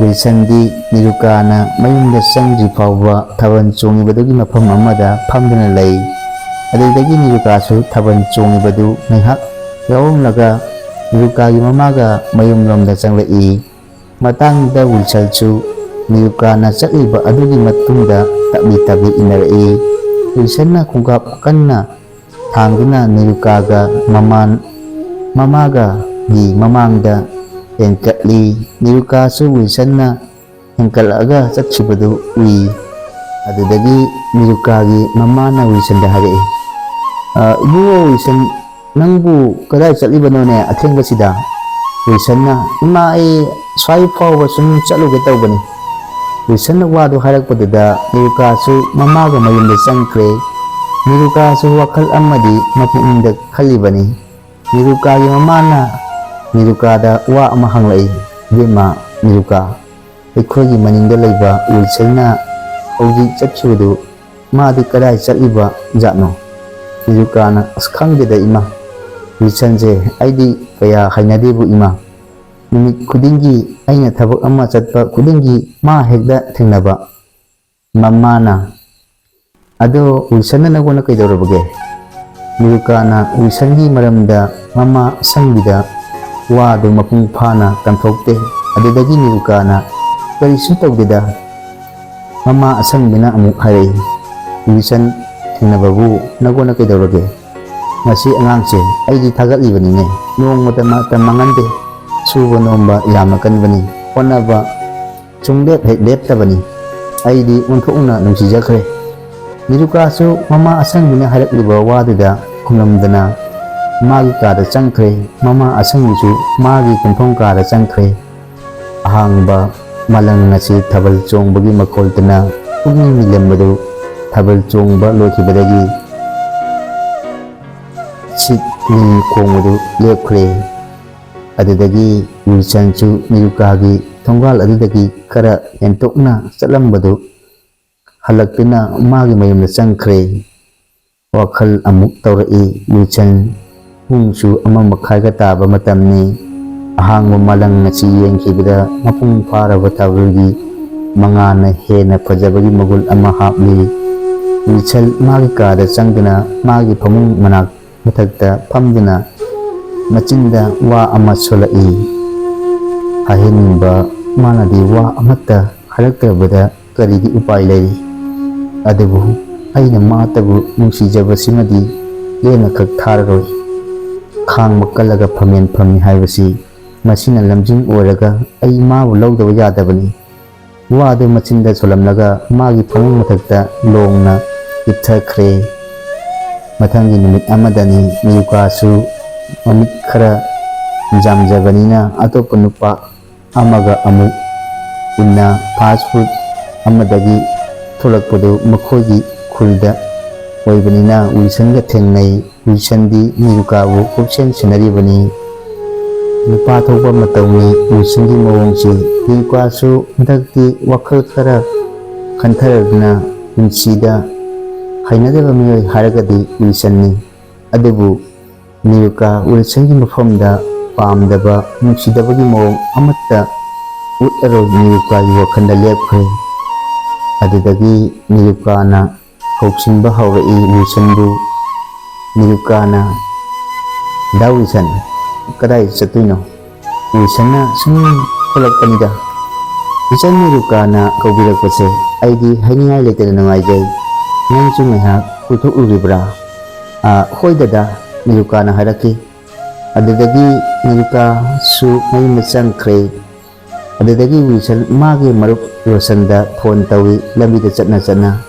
ꯋꯤꯜꯁꯟꯗꯤ ꯅꯤꯔꯨꯀꯥꯅ ꯃꯌꯨꯝꯗ ꯆꯪꯗ꯭ꯔꯤ ꯐꯥꯎꯕ ꯊꯥꯕꯜ ꯆꯣꯡꯉꯤꯕꯗꯨꯒꯤ ꯃꯐꯝ ꯑꯃꯗ ꯐꯝꯗꯨꯅ ꯂꯩ꯫ ꯑꯗꯨꯗꯒꯤ ꯅꯤꯔꯨꯀꯥꯁꯨ ꯊꯥꯕꯜ ꯆꯣꯡꯉꯤꯕꯗꯨ ꯉꯥꯏꯍꯥꯛ ꯌꯥꯎꯔꯝꯂꯒ ꯅꯤꯔꯨꯀꯥꯒꯤ ꯃꯃꯥꯒ ꯃꯌꯨꯝꯂꯣꯝꯗ ꯆꯪꯂꯛꯏ꯫ ꯃꯇꯥꯡꯗꯨꯗ ꯋꯤꯜꯁꯟꯁꯨ ꯅꯤꯔꯨꯀꯥꯅ ꯆꯠꯂꯤꯕ ꯑꯗꯨꯒꯤ ꯃꯇꯨꯡꯗ ꯇꯞꯂꯤ ꯏꯟꯅꯔꯛꯏ꯫ ꯋꯤꯜꯁꯟꯅ ꯈꯣꯡꯀꯥꯞ ꯀꯟꯅ ꯊꯥꯡꯗꯨꯅ ꯅꯤꯔꯨꯀꯥꯒ ꯃꯃꯥꯒꯒꯤ ꯃꯃꯥꯡꯗ ꯍꯦꯟꯀꯠꯂꯤ꯫ ꯅꯤꯔꯨꯀꯥꯁꯨ ꯋꯤꯜꯁꯟꯅ ꯍꯦꯟꯀꯠꯂꯛꯑꯒ ꯆꯠꯈꯤꯕꯗꯨ ꯎꯏ꯫ ꯑꯗꯨꯗꯒꯤ ꯅꯤꯔꯨꯀꯥꯒꯤ ꯃꯃꯥꯅ ꯋꯤꯜꯁꯟꯗ ꯍꯥꯏꯔꯛꯏ, "ꯏꯕꯨꯡꯉꯣ ꯋꯤꯜꯁꯟ, ꯅꯪꯕꯨ ꯀꯗꯥꯏ ꯆꯠꯂꯤꯕꯅꯣꯅꯦ ꯑꯊꯦꯡꯕꯁꯤꯗ?" ꯋꯤꯜꯁꯟꯅ, "ꯏꯃꯥ, ꯑꯩ ꯁ꯭ꯋꯥꯏ ꯐꯥꯎꯕ ꯁꯨꯝ ꯆꯠꯂꯨꯒꯦ ꯇꯧꯕꯅꯤ." ꯋꯤꯜꯁꯟꯅ ꯋꯥꯗꯨ ꯍꯥꯏꯔꯛꯄꯗꯨꯗ ꯅꯤꯔꯨꯀꯥꯁꯨ ꯃꯃꯥꯒ ꯃꯌꯨꯝꯗ ꯆꯪꯈ꯭ꯔꯦ꯫ ꯅꯤꯔꯨꯀꯥꯁꯨ ꯋꯥꯈꯜ ꯑꯃꯗꯤ ꯃꯄꯨꯛꯅꯤꯡꯗ ꯈꯜꯂꯤꯕꯅꯤ꯫ ꯅꯤꯔꯨꯀꯥꯒꯤ ꯃꯃꯥꯅ ꯅꯤꯔꯨꯀꯥꯗ ꯋꯥ ꯑꯃ ꯍꯪꯂꯛꯏ, "ꯏꯕꯦꯝꯃ ꯅꯤꯔꯨꯀꯥ, ꯑꯩꯈꯣꯏꯒꯤ ꯃꯅꯤꯡꯗ ꯂꯩꯕ ꯋꯤꯜꯁꯟꯅ ꯍꯧꯖꯤꯛ ꯆꯠꯈꯤꯕꯗꯨ ꯃꯥꯗꯤ ꯀꯗꯥꯏ ꯆꯠꯂꯤꯕ ꯖꯥꯠꯅꯣ?" ꯅꯤꯔꯨꯀꯥꯅ, "ꯈꯪꯗꯦꯗ ꯏꯃꯥ, ꯋꯤꯜꯁꯟꯁꯦ ꯑꯩꯗꯤꯀꯌꯥ ꯍꯩꯅꯗꯦꯕꯨ ꯏꯃꯥ꯫ ꯅꯨꯃꯤꯠ ꯈꯨꯗꯤꯡꯒꯤ ꯑꯩꯅ ꯊꯕꯛ ꯑꯃ ꯆꯠꯄ ꯈꯨꯗꯤꯡꯒꯤ ꯃꯥ ꯍꯦꯛꯇ ꯊꯦꯡꯅꯕ." ꯃꯃꯥꯅ, "ꯑꯗꯣ ꯋꯤꯜꯁꯟꯅ ꯅꯉꯣꯟꯗ ꯀꯩꯗꯧꯔꯕꯒꯦ?" ꯅꯤꯔꯨꯀꯥꯅ ꯋꯤꯜꯁꯟꯒꯤ ꯃꯔꯝꯗ ꯃꯃꯥ ꯑꯁꯪꯕꯤꯗ ꯋꯥꯗꯨ ꯃꯄꯨꯡ ꯐꯥꯅ ꯇꯝꯊꯣꯛꯇꯦ꯫ ꯑꯗꯨꯗꯒꯤ ꯅꯤꯔꯨꯀꯥꯅ, "ꯀꯔꯤꯁꯨ ꯇꯧꯗꯦꯗ." ꯃꯃꯥ ꯑꯁꯪꯕꯤꯅ ꯑꯃꯨꯛ ꯍꯥꯏꯔꯛꯏ, "ꯋꯤꯜꯁꯟ ꯊꯦꯡꯅꯕꯕꯨ ꯅꯉꯣꯟꯗ ꯀꯩꯗꯧꯔꯒꯦ? ꯃꯁꯤ ꯑꯉꯥꯡꯁꯦ ꯑꯩꯗꯤ ꯊꯥꯒꯠꯂꯤꯕꯅꯤꯅꯦ, ꯅꯣꯡꯃꯇ ꯃꯇꯝ ꯃꯥꯡꯍꯟꯗꯦ, ꯁꯨꯕ ꯅꯣꯝꯕ ꯌꯥꯝꯅ ꯀꯟꯕꯅꯤ, ꯍꯣꯠꯅꯕ ꯁꯨꯡꯂꯦꯞ ꯍꯦꯛ ꯂꯦꯞꯇꯕꯅꯤ, ꯑꯩꯗꯤ ꯑꯣꯟꯊꯣꯛꯅ ꯅꯨꯡꯁꯤꯖꯈ꯭ꯔꯦ." ꯅꯤꯔꯨꯀꯥꯁꯨ ꯃꯃꯥ ꯑꯁꯪꯕꯤꯅ ꯍꯥꯏꯔꯛꯂꯤꯕ ꯋꯥꯗꯨꯗ ꯈꯨꯝꯂꯝꯗꯅ ꯃꯥꯒꯤ ꯀꯥꯗ ꯆꯪꯈ꯭ꯔꯦ꯫ ꯃꯃꯥ ꯑꯁꯪꯕꯤꯁꯨ ꯃꯥꯒꯤ ꯇꯨꯝꯐꯝ ꯀꯥꯗ ꯆꯪꯈ꯭ꯔꯦ꯫ ꯑꯍꯥꯡꯕ ꯃꯥꯂꯪ ꯑꯁꯤ ꯊꯥꯕꯜ ꯆꯣꯡꯕꯒꯤ ꯃꯈꯣꯜꯇꯅ ꯄꯨꯛꯅꯤꯡ ꯃꯤꯂꯝꯕꯗꯨ ꯊꯥꯕꯜ ꯆꯣꯡꯕ ꯂꯣꯏꯈꯤꯕꯗꯒꯤ ꯁꯤꯠꯂꯤ ꯈꯣꯡꯕꯗꯨ ꯂꯦꯞꯈ꯭ꯔꯦ꯫ ꯑꯗꯨꯗꯒꯤ ꯋꯤꯜꯁꯟꯁꯨ ꯅꯤꯔꯨꯀꯥꯒꯤ ꯊꯣꯡꯒꯥꯜ ꯑꯗꯨꯗꯒꯤ ꯈꯔ ꯍꯦꯟꯇꯣꯛꯅ ꯆꯠꯂꯝꯕꯗꯨ ꯍꯜꯂꯛꯇꯨꯅ ꯃꯥꯒꯤ ꯃꯌꯨꯝꯗ ꯆꯪꯈ꯭ꯔꯦ꯫ ꯋꯥꯈꯜ ꯑꯃꯨꯛ ꯇꯧꯔꯛꯏ ꯋꯤꯜꯁꯟ꯫ ꯄꯨꯡꯁꯨ 1:30ꯒ ꯇꯥꯕ ꯃꯇꯝꯅꯤ꯫ ꯑꯍꯥꯡꯕ ꯃꯥꯂꯪ ꯑꯁꯤ ꯌꯦꯡꯈꯤꯕꯗ ꯃꯄꯨꯡ ꯐꯥꯔꯕ ꯊꯥꯕꯜꯒꯤ ꯃꯉꯥꯜꯅ ꯍꯦꯟꯅ ꯐꯖꯕꯒꯤ ꯃꯒꯨꯟ ꯑꯃ ꯍꯥꯞꯂꯤ꯫ ꯋꯤꯜꯁꯟ ꯃꯥꯒꯤ ꯀꯥꯗ ꯆꯪꯗꯨꯅ ꯃꯥꯒꯤ ꯐꯃꯨꯡ ꯃꯊꯛꯇ ꯐꯝꯗꯨꯅ ꯃꯆꯤꯟꯗ ꯋꯥ ꯑꯃ ꯁꯣꯜꯂꯛꯏ꯫ ꯍꯥꯏꯍꯟꯅꯤꯡꯕ ꯃꯥꯅꯗꯤ ꯋꯥ ꯑꯃꯠꯇ ꯍꯥꯏꯔꯛꯇ꯭ꯔꯕꯗ ꯀꯔꯤꯗꯤ ꯎꯄꯥꯏ ꯂꯩꯔꯤ? ꯑꯗꯨꯕꯨ ꯑꯩꯅ ꯃꯥꯇꯕꯨ ꯅꯨꯡꯁꯤꯖꯕꯁꯤꯃꯗꯤ ꯂꯦꯝꯅ ꯈꯛ ꯊꯥꯔꯔꯣꯏ꯫ ꯈꯥꯡꯕ ꯀꯜꯂꯒ ꯐꯝꯃꯦꯟ ꯐꯝꯃꯤ ꯍꯥꯏꯕꯁꯤ ꯃꯁꯤꯅ ꯂꯝꯖꯤꯡ ꯑꯣꯏꯔꯒ ꯑꯩ ꯃꯥꯕꯨ ꯂꯧꯗꯕ ꯌꯥꯗꯕꯅꯤ꯫ ꯋꯥꯗꯨ ꯃꯆꯤꯟꯗ ꯁꯣꯜꯂꯝꯂꯒ ꯃꯥꯒꯤ ꯐꯃꯨꯡ ꯃꯊꯛꯇ ꯂꯣꯡꯅ ꯍꯤꯞꯊꯈ꯭ꯔꯦ꯫ ꯃꯊꯪꯒꯤ ꯅꯨꯃꯤꯠ ꯑꯃꯗꯅꯤ ꯅꯤꯔꯨꯀꯥꯁꯨ ꯃꯃꯤꯠ ꯈꯔ ꯖꯥꯝꯖꯕꯅꯤꯅ ꯑꯇꯣꯞꯄ ꯅꯨꯄꯥ ꯑꯃꯒ ꯑꯃꯨꯛ ꯎꯟꯅ ꯐꯥꯁꯠ ꯐꯨꯗ ꯑꯃꯗꯒꯤ ꯊꯣꯛꯂꯛꯄꯗꯨ ꯃꯈꯣꯏꯒꯤ ꯈꯨꯜꯗ ꯑꯣꯏꯕꯅꯤꯅ ꯋꯤꯜꯁꯟꯒ ꯊꯦꯡꯅꯩ꯫ ꯋꯤꯜꯁꯟꯗꯤ ꯅꯤꯔꯨꯀꯥꯕꯨ ꯀꯨꯞꯁꯦꯟ ꯁꯦꯟꯅꯔꯤꯕꯅꯤ꯫ ꯅꯨꯄꯥ ꯊꯣꯛꯄ ꯃꯇꯧꯅꯤ ꯋꯤꯜꯁꯟꯒꯤ ꯃꯑꯣꯡꯁꯤ꯫ ꯅꯤꯔꯨꯀꯥꯁꯨ ꯍꯟꯗꯛꯇꯤ ꯋꯥꯈꯜ ꯈꯔ ꯈꯟꯊꯔꯗꯨꯅ ꯄꯨꯟꯁꯤꯗ ꯍꯩꯅꯗꯕ ꯃꯤꯑꯣꯏ ꯍꯥꯏꯔꯒꯗꯤ ꯋꯤꯜꯁꯟꯅꯤ꯫ ꯑꯗꯨꯕꯨ ꯅꯤꯔꯨꯀꯥ ꯋꯤꯜꯁꯟꯒꯤ ꯃꯐꯝꯗ ꯄꯥꯝꯗꯕ ꯅꯨꯡꯁꯤꯗꯕꯒꯤ ꯃꯑꯣꯡ ꯑꯃꯠꯇ ꯎꯠꯂꯔꯣꯏ ꯅꯤꯔꯨꯀꯥꯒꯤ ꯋꯥꯈꯜꯗ ꯂꯦꯞꯈ꯭ꯔꯦ꯫ ꯑꯗꯨꯗꯒꯤ ꯅꯤꯔꯨꯀꯥꯅ ꯀꯧꯁꯤꯟꯕ ꯍꯧꯔꯛꯏ ꯋꯤꯜꯁꯟꯕꯨ꯫ ꯅꯤꯔꯨꯀꯥꯅ "ꯗꯥ ꯋꯤꯜꯁꯟ, ꯀꯗꯥꯏ ꯆꯠꯇꯣꯏꯅꯣ?" ꯋꯤꯜꯁꯟꯅ "ꯁꯨꯝ ꯊꯣꯛꯂꯛꯄꯅꯤꯗ"꯫ ꯏꯆꯟ ꯅꯤꯔꯨꯀꯥꯅ ꯀꯧꯕꯤꯔꯛꯄꯁꯦ ꯑꯩꯗꯤ ꯍꯥꯏꯅꯤꯡꯉꯥꯏ ꯂꯩꯇꯅ ꯅꯨꯡꯉꯥꯏꯖꯩ꯫ ꯅꯪꯁꯨ ꯉꯥꯏꯍꯥꯛ ꯀꯣꯏꯊꯣꯛꯎꯔꯤꯕ꯭ꯔꯥ? "ꯍꯣꯏ ꯗꯥꯗꯥ", ꯅꯤꯔꯨꯀꯥꯅ ꯍꯥꯏꯔꯛꯈꯤ꯫ ꯑꯗꯨꯗꯒꯤ ꯅꯤꯔꯨꯀꯥꯁꯨ ꯃꯌꯨꯝꯗ ꯆꯪꯈ꯭ꯔꯦ꯫ ꯑꯗꯨꯗꯒꯤ ꯋꯤꯜꯁꯟ ꯃꯥꯒꯤ ꯃꯔꯨꯞ ꯔꯣꯁꯟꯗ ꯐꯣꯟ ꯇꯧꯏ ꯂꯝꯕꯤꯗ ꯆꯠꯅ꯫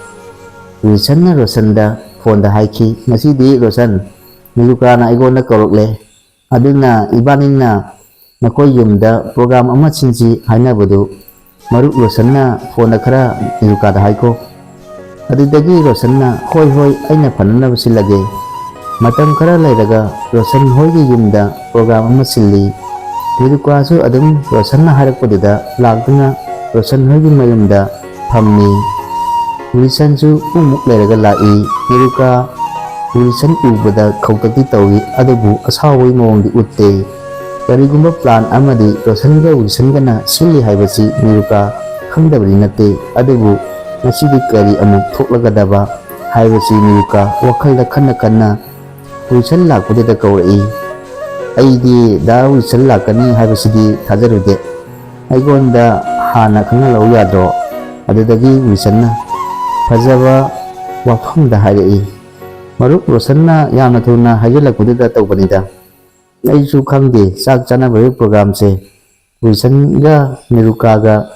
ꯋꯤꯜꯁꯟꯅ ꯔꯣꯁꯟꯗ ꯐꯣꯟꯗ ꯍꯥꯏꯈꯤ, "ꯉꯁꯤꯗꯤ ꯔꯣꯁꯟ, ꯅꯤꯔꯨꯀꯥꯅ ꯑꯩꯉꯣꯟꯗ ꯀꯧꯔꯛꯂꯦ꯫ ꯑꯗꯨꯅ ꯏꯕꯥꯅꯤꯅ ꯅꯈꯣꯏ ꯌꯨꯝꯗ ꯄ꯭ꯔꯣꯒ꯭ꯔꯥꯝ ꯑꯃ ꯁꯤꯟꯁꯤ ꯍꯥꯏꯅꯕꯗꯨ ꯃꯔꯨꯞ ꯔꯣꯁꯟꯅ ꯐꯣꯟꯗ ꯈꯔ ꯅꯤꯔꯨꯀꯥꯗ ꯍꯥꯏꯈꯣ." ꯑꯗꯨꯗꯒꯤ ꯔꯣꯁꯟꯅ "ꯍꯣꯏ ꯍꯣꯏ, ꯑꯩꯅ ꯐꯅꯅꯕ ꯁꯤꯜꯂꯒꯦ." ꯃꯇꯝ ꯈꯔ ꯂꯩꯔꯒ ꯔꯣꯁꯟ ꯍꯣꯏꯒꯤ ꯌꯨꯝꯗ ꯄ꯭ꯔꯣꯒ꯭ꯔꯥꯝ ꯑꯃ ꯁꯤꯜꯂꯤ꯫ ꯅꯤꯔꯨꯀꯥꯁꯨ ꯑꯗꯨꯝ ꯔꯣꯁꯟꯅ ꯍꯥꯏꯔꯛꯄꯗꯨꯗ ꯂꯥꯛꯇꯨꯅ ꯔꯣꯁꯟ ꯍꯣꯏꯒꯤ ꯃꯌꯨꯝꯗ ꯐꯝꯃꯤ꯫ ꯋꯤꯜꯁꯟꯁꯨ ꯄꯨꯡꯃꯨꯛ ꯂꯩꯔꯒ ꯂꯥꯛꯏ꯫ ꯅꯤꯔꯨꯀꯥ ꯋꯤꯜꯁꯟ ꯎꯕꯗ ꯈꯧꯇꯛꯇꯤ ꯇꯧꯏ, ꯑꯗꯨꯕꯨ ꯑꯁꯥꯎꯕꯒꯤ ꯃꯑꯣꯡꯗꯤ ꯎꯠꯇꯦ꯫ ꯀꯔꯤꯒꯨꯝꯕ ꯄ꯭ꯂꯥꯟ ꯑꯃꯗꯤ ꯔꯣꯁꯟꯒ ꯋꯤꯜꯁꯟꯒꯅ ꯁꯤꯜꯂꯤ ꯍꯥꯏꯕꯁꯤ ꯅꯤꯔꯨꯀꯥ ꯈꯪꯗꯕꯗꯤ ꯅꯠꯇꯦ꯫ ꯑꯗꯨꯕꯨ ꯉꯁꯤꯗꯤ ꯀꯔꯤ ꯑꯃꯨꯛ ꯊꯣꯛꯂꯒꯗꯕ ꯍꯥꯏꯕꯁꯤ ꯅꯤꯔꯨꯀꯥ ꯋꯥꯈꯜꯗ ꯈꯟꯅ ꯋꯤꯜꯁꯟ ꯂꯥꯛꯄꯗꯨꯗ ꯀꯧꯔꯛꯏ꯫ "ꯑꯩꯗꯤ ꯗꯥ ꯋꯤꯜꯁꯟ ꯂꯥꯛꯀꯅꯤ ꯍꯥꯏꯕꯁꯤꯗꯤ ꯊꯥꯖꯔꯨꯗꯦ꯫ ꯑꯩꯉꯣꯟꯗ ꯍꯥꯟꯅ ꯈꯪꯍꯜꯂꯛꯎ ꯌꯥꯗ꯭ꯔꯣ?" ꯑꯗꯨꯗꯒꯤ ꯋꯤꯜꯁꯟꯅ ꯐꯖꯕ ꯋꯥꯐꯝꯗ ꯍꯥꯏꯔꯛꯏ, "ꯃꯔꯨꯞ ꯔꯣꯁꯟꯅ ꯌꯥꯝꯅ ꯊꯨꯅ ꯍꯥꯏꯖꯤꯜꯂꯛꯄꯗꯨꯗ ꯇꯧꯕꯅꯤꯗ꯫ ꯑꯩꯁꯨ ꯈꯪꯗꯦ ꯆꯥꯛ ꯆꯥꯅꯕꯒꯤ ꯄ꯭ꯔꯣꯒ꯭ꯔꯥꯝꯁꯦ." ꯋꯤꯜꯁꯟꯒ ꯅꯤꯔꯨꯀꯥꯒ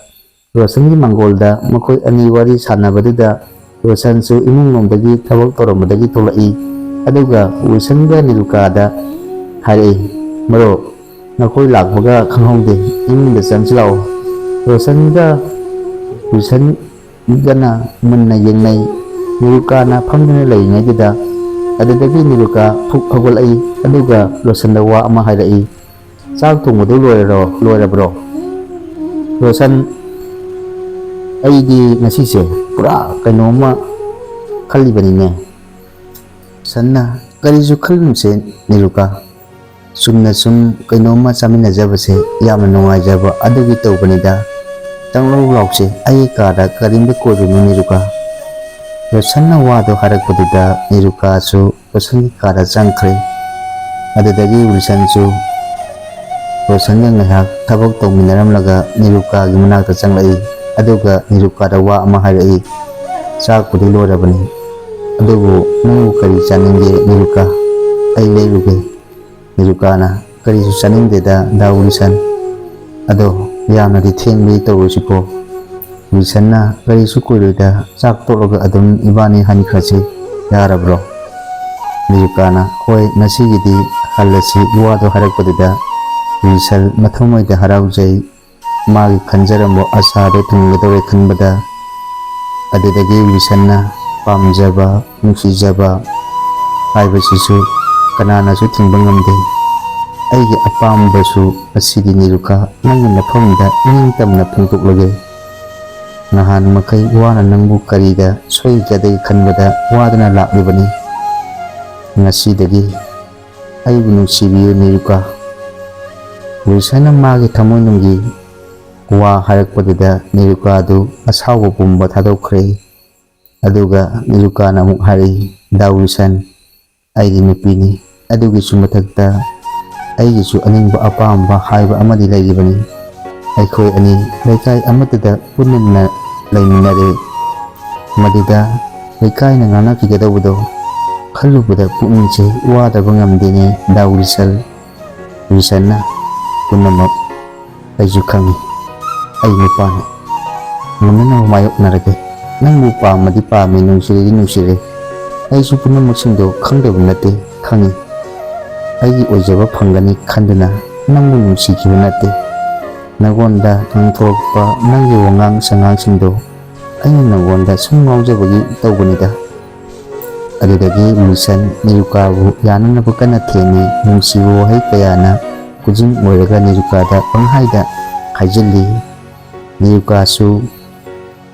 ꯔꯣꯁꯟꯒꯤ ꯃꯥꯡꯒꯣꯜꯗ ꯃꯈꯣꯏ ꯑꯅꯤ ꯋꯥꯔꯤ ꯁꯥꯟꯅꯕꯗꯨꯗ ꯔꯣꯁꯟꯁꯨ ꯏꯃꯨꯡꯂꯣꯝꯗꯒꯤ ꯊꯕꯛ ꯇꯧꯔꯝꯕꯗꯒꯤ ꯊꯣꯛꯂꯛꯏ꯫ ꯑꯗꯨꯒ ꯋꯤꯜꯁꯟꯒ ꯅꯤꯔꯨꯀꯥꯗ ꯍꯥꯏꯔꯛꯏ, "ꯃꯔꯨꯞ, ꯅꯈꯣꯏ ꯂꯥꯛꯄꯒ ꯈꯪꯍꯧꯗꯦ, ꯏꯃꯨꯡꯗ ꯆꯪꯁꯤꯜꯂꯛꯑꯣ." ꯔꯣꯁꯟꯒ ꯋꯤꯜꯁꯟꯒꯅ ꯃꯨꯟꯅ ꯌꯦꯡꯅꯩ ꯅꯤꯔꯨꯀꯥꯅ ꯐꯝꯗꯨꯅ ꯂꯩꯔꯤꯉꯩꯗꯨꯗ꯫ ꯑꯗꯨꯗꯒꯤ ꯅꯤꯔꯨꯀꯥ ꯐꯨꯛ ꯍꯧꯒꯠꯂꯛꯏ ꯑꯗꯨꯒ ꯔꯣꯁꯟꯗ ꯋꯥ ꯑꯃ ꯍꯥꯏꯔꯛꯏ, "ꯆꯥꯛ ꯊꯣꯡꯕꯗꯨ ꯂꯣꯏꯔꯕ꯭ꯔꯣ?" "ꯔꯣꯁꯟ, ꯑꯩꯗꯤ ꯉꯁꯤꯁꯦ ꯄꯨꯔꯥ ꯀꯩꯅꯣꯝꯃ ꯈꯜꯂꯤꯕꯅꯤꯅꯦ." ꯔꯣꯁꯟꯅ "ꯀꯔꯤꯁꯨ ꯈꯜꯂꯨꯅꯨꯁꯦ ꯅꯤꯔꯨꯀꯥ, ꯆꯨꯝꯅ ꯁꯨꯝ ꯀꯩꯅꯣꯝꯃ ꯆꯥꯃꯤꯟꯅꯖꯕꯁꯦ ꯌꯥꯝꯅ ꯅꯨꯡꯉꯥꯏꯖꯕ ꯑꯗꯨꯒꯤ ꯇꯧꯕꯅꯤꯗ꯫ ꯆꯪꯂꯛꯎ ꯂꯥꯎꯁꯦ, ꯑꯩꯒꯤ ꯀꯥꯗ ꯀꯔꯤꯝꯇ ꯀꯣꯏꯔꯨꯅꯨ ꯅꯤꯔꯨꯀꯥ." ꯔꯣꯁꯟꯅ ꯋꯥꯗꯨ ꯍꯥꯏꯔꯛꯄꯗꯨꯗ ꯅꯤꯔꯨꯀꯥꯁꯨ ꯔꯣꯁꯟꯒꯤ ꯀꯥꯗ ꯆꯪꯈ꯭ꯔꯦ꯫ ꯑꯗꯨꯗꯒꯤ ꯋꯤꯜꯁꯟꯁꯨ ꯔꯣꯁꯟꯒ ꯉꯥꯏꯍꯥꯛ ꯊꯕꯛ ꯇꯧꯃꯤꯟꯅꯔꯝꯂꯒ ꯅꯤꯔꯨꯀꯥꯒꯤ ꯃꯅꯥꯛꯇ ꯆꯪꯂꯛꯏ꯫ ꯑꯗꯨꯒ ꯅꯤꯔꯨꯀꯥꯗ ꯋꯥ ꯑꯃ ꯍꯥꯏꯔꯛꯏ, "ꯆꯥꯛꯄꯨꯗꯤ ꯂꯣꯏꯔꯕꯅꯤ, ꯑꯗꯨꯕꯨ ꯅꯪꯕꯨ ꯀꯔꯤ ꯆꯥꯅꯤꯡꯒꯦ ꯅꯤꯔꯨꯀꯥ? ꯑꯩ ꯂꯩꯔꯨꯒꯦ." ꯅꯤꯔꯨꯀꯥꯅ "ꯀꯔꯤꯁꯨ ꯆꯥꯅꯤꯡꯗꯦꯗ ꯗꯥ ꯋꯤꯜꯁꯟ, ꯑꯗꯣ ꯌꯥꯝꯅꯗꯤ ꯊꯦꯡꯕꯗꯤ ꯇꯧꯔꯣꯏꯁꯤꯀꯣ?" ꯋꯤꯜꯁꯟꯅ "ꯀꯔꯤꯁꯨ ꯀꯨꯏꯔꯣꯏꯗ, ꯆꯥꯛ ꯇꯣꯛꯂꯒ ꯑꯗꯨꯝ ꯏꯕꯥꯅꯤ ꯍꯟꯈ꯭ꯔꯁꯤ, ꯌꯥꯔꯕ꯭ꯔꯣ?" ꯅꯤꯔꯨꯀꯥꯅ "ꯍꯣꯏ, ꯉꯁꯤꯒꯤꯗꯤ ꯍꯜꯂꯁꯤ." ꯋꯥꯗꯨ ꯍꯥꯏꯔꯛꯄꯗꯨꯗ ꯋꯤꯜꯁꯟ ꯃꯊꯃꯣꯏꯗ ꯍꯔꯥꯎꯖꯩ꯫ ꯃꯥꯒꯤ ꯈꯟꯖꯔꯝꯕ ꯑꯁꯥꯗꯨ ꯊꯨꯡꯒꯗꯧꯔꯦ ꯈꯟꯕꯗ ꯑꯗꯨꯗꯒꯤ ꯋꯤꯜꯁꯟꯅ ꯄꯥꯝꯖꯕ ꯅꯨꯡꯁꯤꯖꯕ ꯍꯥꯏꯕꯁꯤꯁꯨ ꯀꯅꯥꯅꯁꯨ ꯊꯤꯡꯕ ꯉꯝꯗꯦ. ꯑꯩꯒꯤ ꯑꯄꯥꯝꯕꯁꯨ ꯑꯁꯤꯗꯤ ꯅꯤꯔꯨꯀꯥ, ꯅꯪꯒꯤ ꯃꯐꯝꯗ ꯏꯅꯤꯡꯇꯝꯅ ꯐꯣꯡꯗꯣꯛꯂꯒꯦ. ꯅꯍꯥꯟ ꯃꯈꯩ ꯋꯥꯅ ꯅꯪꯕꯨ ꯀꯔꯤꯗ ꯁꯣꯏꯒꯗꯒꯦ ꯈꯟꯕꯗ ꯋꯥꯗꯨꯅ ꯂꯥꯛꯂꯤꯕꯅꯤ. ꯉꯁꯤꯗꯒꯤ ꯑꯩꯕꯨ ꯅꯨꯡꯁꯤꯕꯤꯌꯨ ꯅꯤꯔꯨꯀꯥ. ꯋꯤꯜꯁꯟꯅ ꯃꯥꯒꯤ ꯊꯃꯣꯏꯅꯨꯡꯒꯤ ꯋꯥ ꯍꯥꯏꯔꯛꯄꯗꯨꯗ ꯅꯤꯔꯨꯀꯥꯗꯨ ꯑꯁꯥꯎꯕ ꯄꯨꯝꯕ ꯊꯥꯗꯣꯛꯈ꯭ꯔꯦ. ꯑꯗꯨꯒ ꯅꯤꯔꯨꯀꯥꯅ ꯑꯃꯨꯛ ꯍꯥꯏꯔꯛꯏ, ꯗꯥ ꯋꯤꯜꯁꯟ, ꯑꯩꯗꯤ ꯅꯨꯄꯤꯅꯤ. ꯑꯗꯨꯒꯤꯁꯨ ꯃꯊꯛꯇ ꯑꯩꯒꯤꯁꯨ ꯑꯅꯤꯡꯕ ꯑꯄꯥꯝꯕ ꯍꯥꯏꯕ ꯑꯃꯗꯤ ꯂꯩꯔꯤꯕꯅꯤ. ꯑꯩꯈꯣꯏ ꯑꯅꯤ ꯂꯩꯀꯥꯏ ꯑꯃꯠꯇꯗ ꯄꯨꯟꯅ ꯂꯩꯃꯤꯟꯅꯔꯦ. ꯃꯗꯨꯗ ꯂꯩꯀꯥꯏꯅ ꯉꯥꯡꯅꯈꯤꯒꯗꯧꯕꯗꯣ ꯈꯜꯂꯨꯕꯗ ꯄꯨꯛꯅꯤꯡꯁꯦ ꯋꯥꯗꯕ ꯉꯝꯗꯦꯅꯦ ꯗꯥ ꯋꯤꯜꯁꯟ. ꯋꯤꯜꯁꯟꯅ ꯄꯨꯝꯅꯃꯛ ꯑꯩꯁꯨ ꯈꯪꯏ. ꯑꯩ ꯅꯨꯄꯥꯅꯤ. ꯉꯝꯅꯅꯕ ꯃꯥꯌꯣꯛꯅꯔꯒꯦ. ꯅꯪꯕꯨ ꯄꯥꯝꯃꯗꯤ ꯄꯥꯝꯃꯤ, ꯅꯨꯡꯁꯤꯔꯗꯤ ꯅꯨꯡꯁꯤꯔꯦ. ꯑꯩꯁꯨ ꯄꯨꯝꯅꯃꯛꯁꯤꯡꯗꯣ ꯈꯪꯗꯕ ꯅꯠꯇꯦ, ꯈꯪꯏ. ꯑꯩꯒꯤ ꯑꯣꯏꯖꯕ ꯐꯪꯒꯅꯤ ꯈꯟꯗꯨꯅ ꯅꯪꯕꯨ ꯅꯨꯡꯁꯤꯈꯤꯕ ꯅꯠꯇꯦ. ꯅꯉꯣꯟꯗ ꯉꯥꯡꯊꯣꯔꯛꯄ ꯅꯪꯒꯤ ꯋꯥꯉꯥꯡ ꯁꯉꯥꯡꯁꯤꯡꯗꯣ ꯑꯩꯅ ꯅꯉꯣꯟꯗ ꯁꯨꯝ ꯉꯥꯎꯖꯕꯒꯤ ꯇꯧꯕꯅꯤꯗ. ꯑꯗꯨꯗꯒꯤ ꯋꯤꯜꯁꯟ ꯅꯤꯔꯨꯀꯥꯕꯨ ꯌꯥꯅꯅꯕ ꯀꯟꯅ ꯊꯦꯝꯃꯤ. ꯅꯨꯡꯁꯤꯕ ꯋꯥꯍꯩ ꯀꯌꯥꯅ ꯈꯨꯖꯤꯡ ꯑꯣꯏꯔꯒ ꯅꯤꯔꯨꯀꯥꯗ ꯄꯪꯍꯥꯏꯗ ꯍꯥꯏꯖꯤꯜꯂꯤ. ꯅꯤꯔꯨꯀꯥꯁꯨ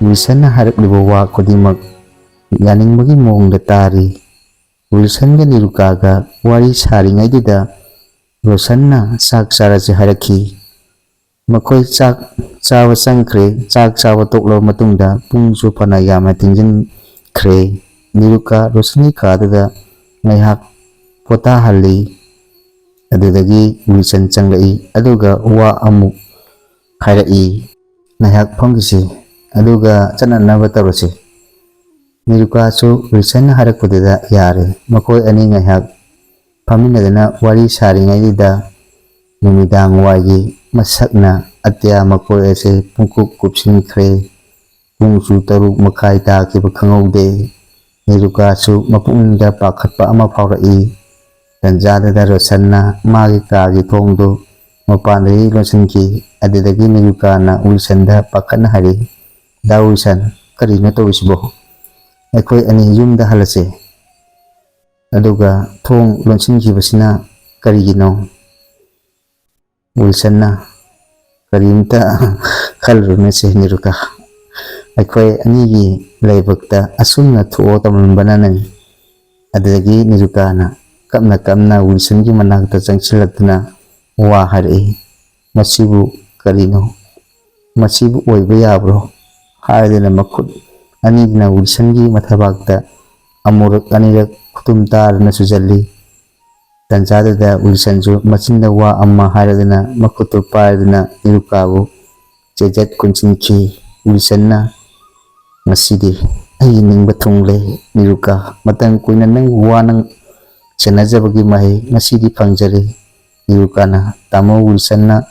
ꯋꯤꯜꯁꯟꯅ ꯍꯥꯏꯔꯛꯂꯤꯕ ꯋꯥ ꯈꯨꯗꯤꯡꯃꯛ ꯌꯥꯅꯤꯡꯕꯒꯤ ꯃꯑꯣꯡꯗ ꯇꯥꯔꯤ. ꯋꯤꯜꯁꯟꯒ ꯅꯤꯔꯨꯀꯥꯒ ꯋꯥꯔꯤ ꯁꯥꯔꯤꯉꯩꯗꯨꯗ ꯔꯣꯁꯟꯅ ꯆꯥꯛ ꯆꯥꯔꯁꯦ ꯍꯥꯏꯔꯛꯈꯤ. ꯃꯈꯣꯏ ꯆꯥꯛ ꯆꯥꯕ ꯆꯪꯈ꯭ꯔꯦ. ꯆꯥꯛ ꯆꯥꯕ ꯇꯣꯛꯂꯕ ꯃꯇꯨꯡꯗ ꯄꯨꯡꯁꯨ ꯐꯅ ꯌꯥꯝꯅ ꯊꯦꯡꯖꯤꯟꯈ꯭ꯔꯦ. ꯅꯤꯔꯨꯀꯥ ꯔꯣꯁꯟꯒꯤ ꯀꯥꯗꯨꯗ ꯉꯥꯏꯍꯥꯛ ꯄꯣꯊꯥꯍꯜꯂꯤ. ꯑꯗꯨꯗꯒꯤ ꯋꯤꯜꯁꯟ ꯆꯪꯂꯛꯏ ꯑꯗꯨꯒ ꯋꯥ ꯑꯃꯨꯛ ꯍꯥꯏꯔꯛꯏ. ꯉꯥꯏꯍꯥꯛ ꯐꯝꯈꯤꯁꯤ ꯑꯗꯨꯒ ꯆꯠꯅꯅꯕ ꯇꯧꯔꯁꯤ. ꯅꯤꯔꯨꯀꯥꯁꯨ ꯋꯤꯜꯁꯟꯅ ꯍꯥꯏꯔꯛꯄꯗꯨꯗ ꯌꯥꯔꯦ. ꯃꯈꯣꯏ ꯑꯅꯤ ꯉꯥꯏꯍꯥꯛ ꯐꯝꯃꯤꯟꯅꯗꯨꯅ ꯋꯥꯔꯤ ꯁꯥꯔꯤꯉꯩꯗꯨꯗ ꯅꯨꯃꯤꯗꯥꯡꯋꯥꯏꯒꯤ ꯃꯁꯛꯅ ꯑꯇꯤꯌꯥ ꯃꯀꯣꯏ ꯑꯁꯤ ꯄꯨꯡꯀꯨꯞ ꯀꯨꯞꯁꯤꯟꯈ꯭ꯔꯦ. ꯄꯨꯡꯁꯨ 6:30 ꯇꯥꯈꯤꯕ ꯈꯪꯍꯧꯗꯦ. ꯅꯤꯔꯨꯀꯥꯁꯨ ꯃꯄꯨꯛꯅꯤꯡꯗ ꯄꯥꯈꯠꯄ ꯑꯃ ꯐꯥꯎꯔꯛꯏ. ꯇꯥꯟꯖꯥꯗꯨꯗ ꯔꯣꯁꯟꯅ ꯃꯥꯒꯤ ꯀꯥꯒꯤ ꯊꯣꯡꯗꯨ ꯃꯄꯥꯟꯗꯒꯤ ꯂꯣꯟꯁꯤꯟꯈꯤ. ꯑꯗꯨꯗꯒꯤ ꯅꯤꯔꯨꯀꯥꯅ ꯋꯤꯜꯁꯟꯗ ꯄꯥꯈꯠꯅ ꯍꯥꯏꯔꯛꯏ, ꯗꯥ ꯋꯤꯜꯁꯟ, ꯀꯔꯤꯅꯣ ꯇꯧꯔꯤꯁꯤꯕꯣ? ꯑꯩꯈꯣꯏ ꯑꯅꯤ ꯌꯨꯝꯗ ꯍꯜꯂꯁꯦ. ꯑꯗꯨꯒ ꯊꯣꯡ ꯂꯣꯟꯁꯤꯟꯈꯤꯕꯁꯤꯅ ꯀꯔꯤꯒꯤꯅꯣ? ꯋꯤꯜꯁꯟꯅ ꯀꯔꯤꯝꯇ ꯈꯜꯂꯨꯔꯅꯨꯁꯦ ꯅꯤꯔꯨꯀꯥ. ꯑꯩꯈꯣꯏ ꯑꯅꯤꯒꯤ ꯂꯥꯏꯕꯛꯇ ꯑꯁꯨꯝꯅ ꯊꯣꯛꯑꯣ ꯇꯝꯂꯝꯕꯅꯅꯤ. ꯑꯗꯨꯗꯒꯤ ꯅꯤꯔꯨꯀꯥꯅ ꯀꯞꯅ ꯀꯞꯅ ꯋꯤꯜꯁꯟꯒꯤ ꯃꯅꯥꯛꯇ ꯆꯪꯁꯤꯜꯂꯛꯇꯨꯅ ꯋꯥ ꯍꯥꯏꯔꯛꯏ. ꯃꯁꯤꯕꯨ ꯀꯔꯤꯅꯣ? ꯃꯁꯤꯕꯨ ꯑꯣꯏꯕ ꯌꯥꯕ꯭ꯔꯣ? ꯍꯥꯏꯗꯨꯅ ꯃꯈꯨꯠ ꯑꯅꯤꯗꯨꯅ ꯋꯤꯜꯁꯟꯒꯤ ꯃꯊꯕꯥꯛꯇ ꯑꯃꯨꯔꯛ ꯑꯅꯤꯔꯛ ꯈꯨꯇꯨꯝ ꯇꯥꯗꯨꯅ ꯁꯨꯖꯜꯂꯤ. ꯇꯥꯟꯖꯥꯗꯨꯗ ꯋꯤꯜꯁꯟꯁꯨ ꯃꯆꯤꯟꯗ ꯋꯥ ꯑꯃ ꯍꯥꯏꯔꯗꯨꯅ ꯃꯈꯨꯠꯇꯨ ꯄꯥꯏꯗꯨꯅ ꯅꯤꯔꯨꯀꯥꯕꯨ ꯆꯩꯖꯠ ꯀꯨꯟꯁꯤꯟꯈꯤ. ꯋꯤꯜꯁꯟꯅ ꯉꯁꯤꯗꯤ ꯑꯩꯒꯤ ꯅꯤꯡꯕ ꯊꯨꯡꯂꯦ ꯅꯤꯔꯨꯀꯥ. ꯃꯇꯝ ꯀꯨꯏꯅ ꯅꯪꯕꯨ ꯋꯥꯅ ꯁꯦꯟꯅꯖꯕꯒꯤ ꯃꯍꯩ ꯉꯁꯤꯗꯤ ꯐꯪꯖꯔꯦ. ꯅꯤꯔꯨꯀꯥꯅ ꯇꯥꯃꯣ ꯋꯤꯜꯁꯟꯅ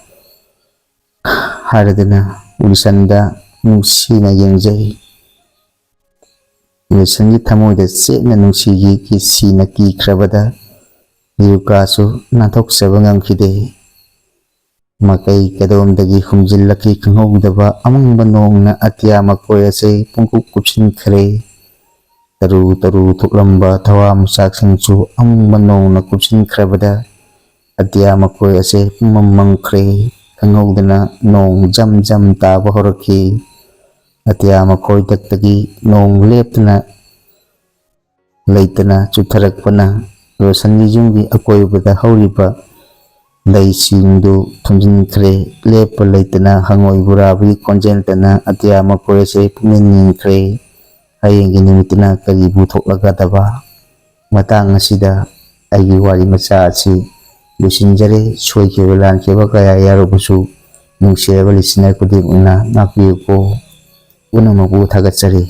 ꯍꯥꯏꯔꯗꯨꯅ ꯋꯤꯜꯁꯟꯗ ꯅꯨꯡꯁꯤꯅ ꯌꯦꯡꯖꯩ. ꯋꯤꯜꯁꯟꯒꯤ ꯊꯃꯣꯏꯗ ꯆꯦꯠꯅ ꯅꯨꯡꯁꯤꯒꯤ ꯀꯤꯁꯤꯅ ꯀꯤꯈ꯭ꯔꯕꯗ ꯅꯤꯔꯨꯀꯥꯁꯨ ꯅꯥꯟꯊꯣꯛꯆꯕ ꯉꯝꯈꯤꯗꯦ. ꯃꯥꯏꯀꯩ ꯀꯗꯣꯝꯗꯒꯤ ꯍꯨꯝꯖꯤꯜꯂꯛꯈꯤ ꯈꯪꯍꯧꯗꯕ ꯑꯃꯪꯕ ꯅꯣꯡꯅ ꯑꯇꯤꯌꯥ ꯃꯀꯣꯏ ꯑꯁꯤ ꯄꯨꯡꯀꯨꯞ ꯀꯨꯞꯁꯤꯟꯈ꯭ꯔꯦ. ꯇꯔꯨ ꯇꯔꯨ ꯊꯣꯛꯂꯝꯕ ꯊꯋꯥꯟꯃꯤꯆꯥꯛꯁꯤꯡꯁꯨ ꯑꯃꯪꯕ ꯅꯣꯡꯅ ꯀꯨꯞꯁꯤꯟꯈ꯭ꯔꯕꯗ ꯑꯇꯤꯌꯥ ꯃꯀꯣꯏ ꯑꯁꯤ ꯄꯨꯝꯃꯝ ꯃꯝꯈ꯭ꯔꯦ. ꯈꯪꯍꯧꯗꯅ ꯅꯣꯡ ꯖꯝ ꯖꯝ ꯇꯥꯕ ꯍꯧꯔꯛꯈꯤ. ꯑꯇꯤꯌꯥ ꯃꯈꯣꯏꯗꯒꯤ ꯅꯣꯡ ꯂꯦꯞꯇꯅ ꯂꯩꯇꯅ ꯆꯨꯊꯔꯛꯄꯅ ꯔꯣꯁꯟꯒꯤ ꯌꯨꯝꯒꯤ ꯑꯀꯣꯏꯕꯗ ꯍꯧꯔꯤꯕ ꯂꯩꯁꯤꯡꯗꯨ ꯊꯨꯝꯖꯤꯟꯈ꯭ꯔꯦ. ꯂꯦꯞꯄ ꯂꯩꯇꯅ ꯍꯪꯉꯣꯏ ꯕꯨꯔꯥꯕꯒꯤ ꯈꯣꯟꯖꯦꯜꯇꯅ ꯑꯇꯤꯌꯥ ꯃꯀꯣꯏ ꯑꯁꯤ ꯄꯨꯡꯅꯤꯡ ꯅꯤꯡꯈ꯭ꯔꯦ. ꯍꯌꯦꯡꯒꯤ ꯅꯨꯃꯤꯠꯇꯨꯅ ꯀꯔꯤꯕꯨ ꯊꯣꯛꯂꯛꯀꯗꯕ? ꯃꯇꯥꯡ ꯑꯁꯤꯗ ꯑꯩꯒꯤ ꯋꯥꯔꯤ ꯃꯆꯥ ꯑꯁꯤ ꯂꯣꯏꯁꯤꯟꯖꯔꯦ. ꯁꯣꯏꯈꯤꯕ ꯂꯥꯟꯈꯤꯕ ꯀꯌꯥ ꯌꯥꯎꯔꯕꯁꯨ ꯅꯨꯡꯁꯤꯔꯕ ꯂꯤꯁꯅꯔ ꯈꯨꯗꯤꯡꯃꯛꯅ ꯉꯥꯛꯄꯤꯌꯨꯀꯣ. ꯄꯨꯝꯅꯃꯛꯄꯨ ꯊꯥꯒꯠꯆꯔꯤ꯫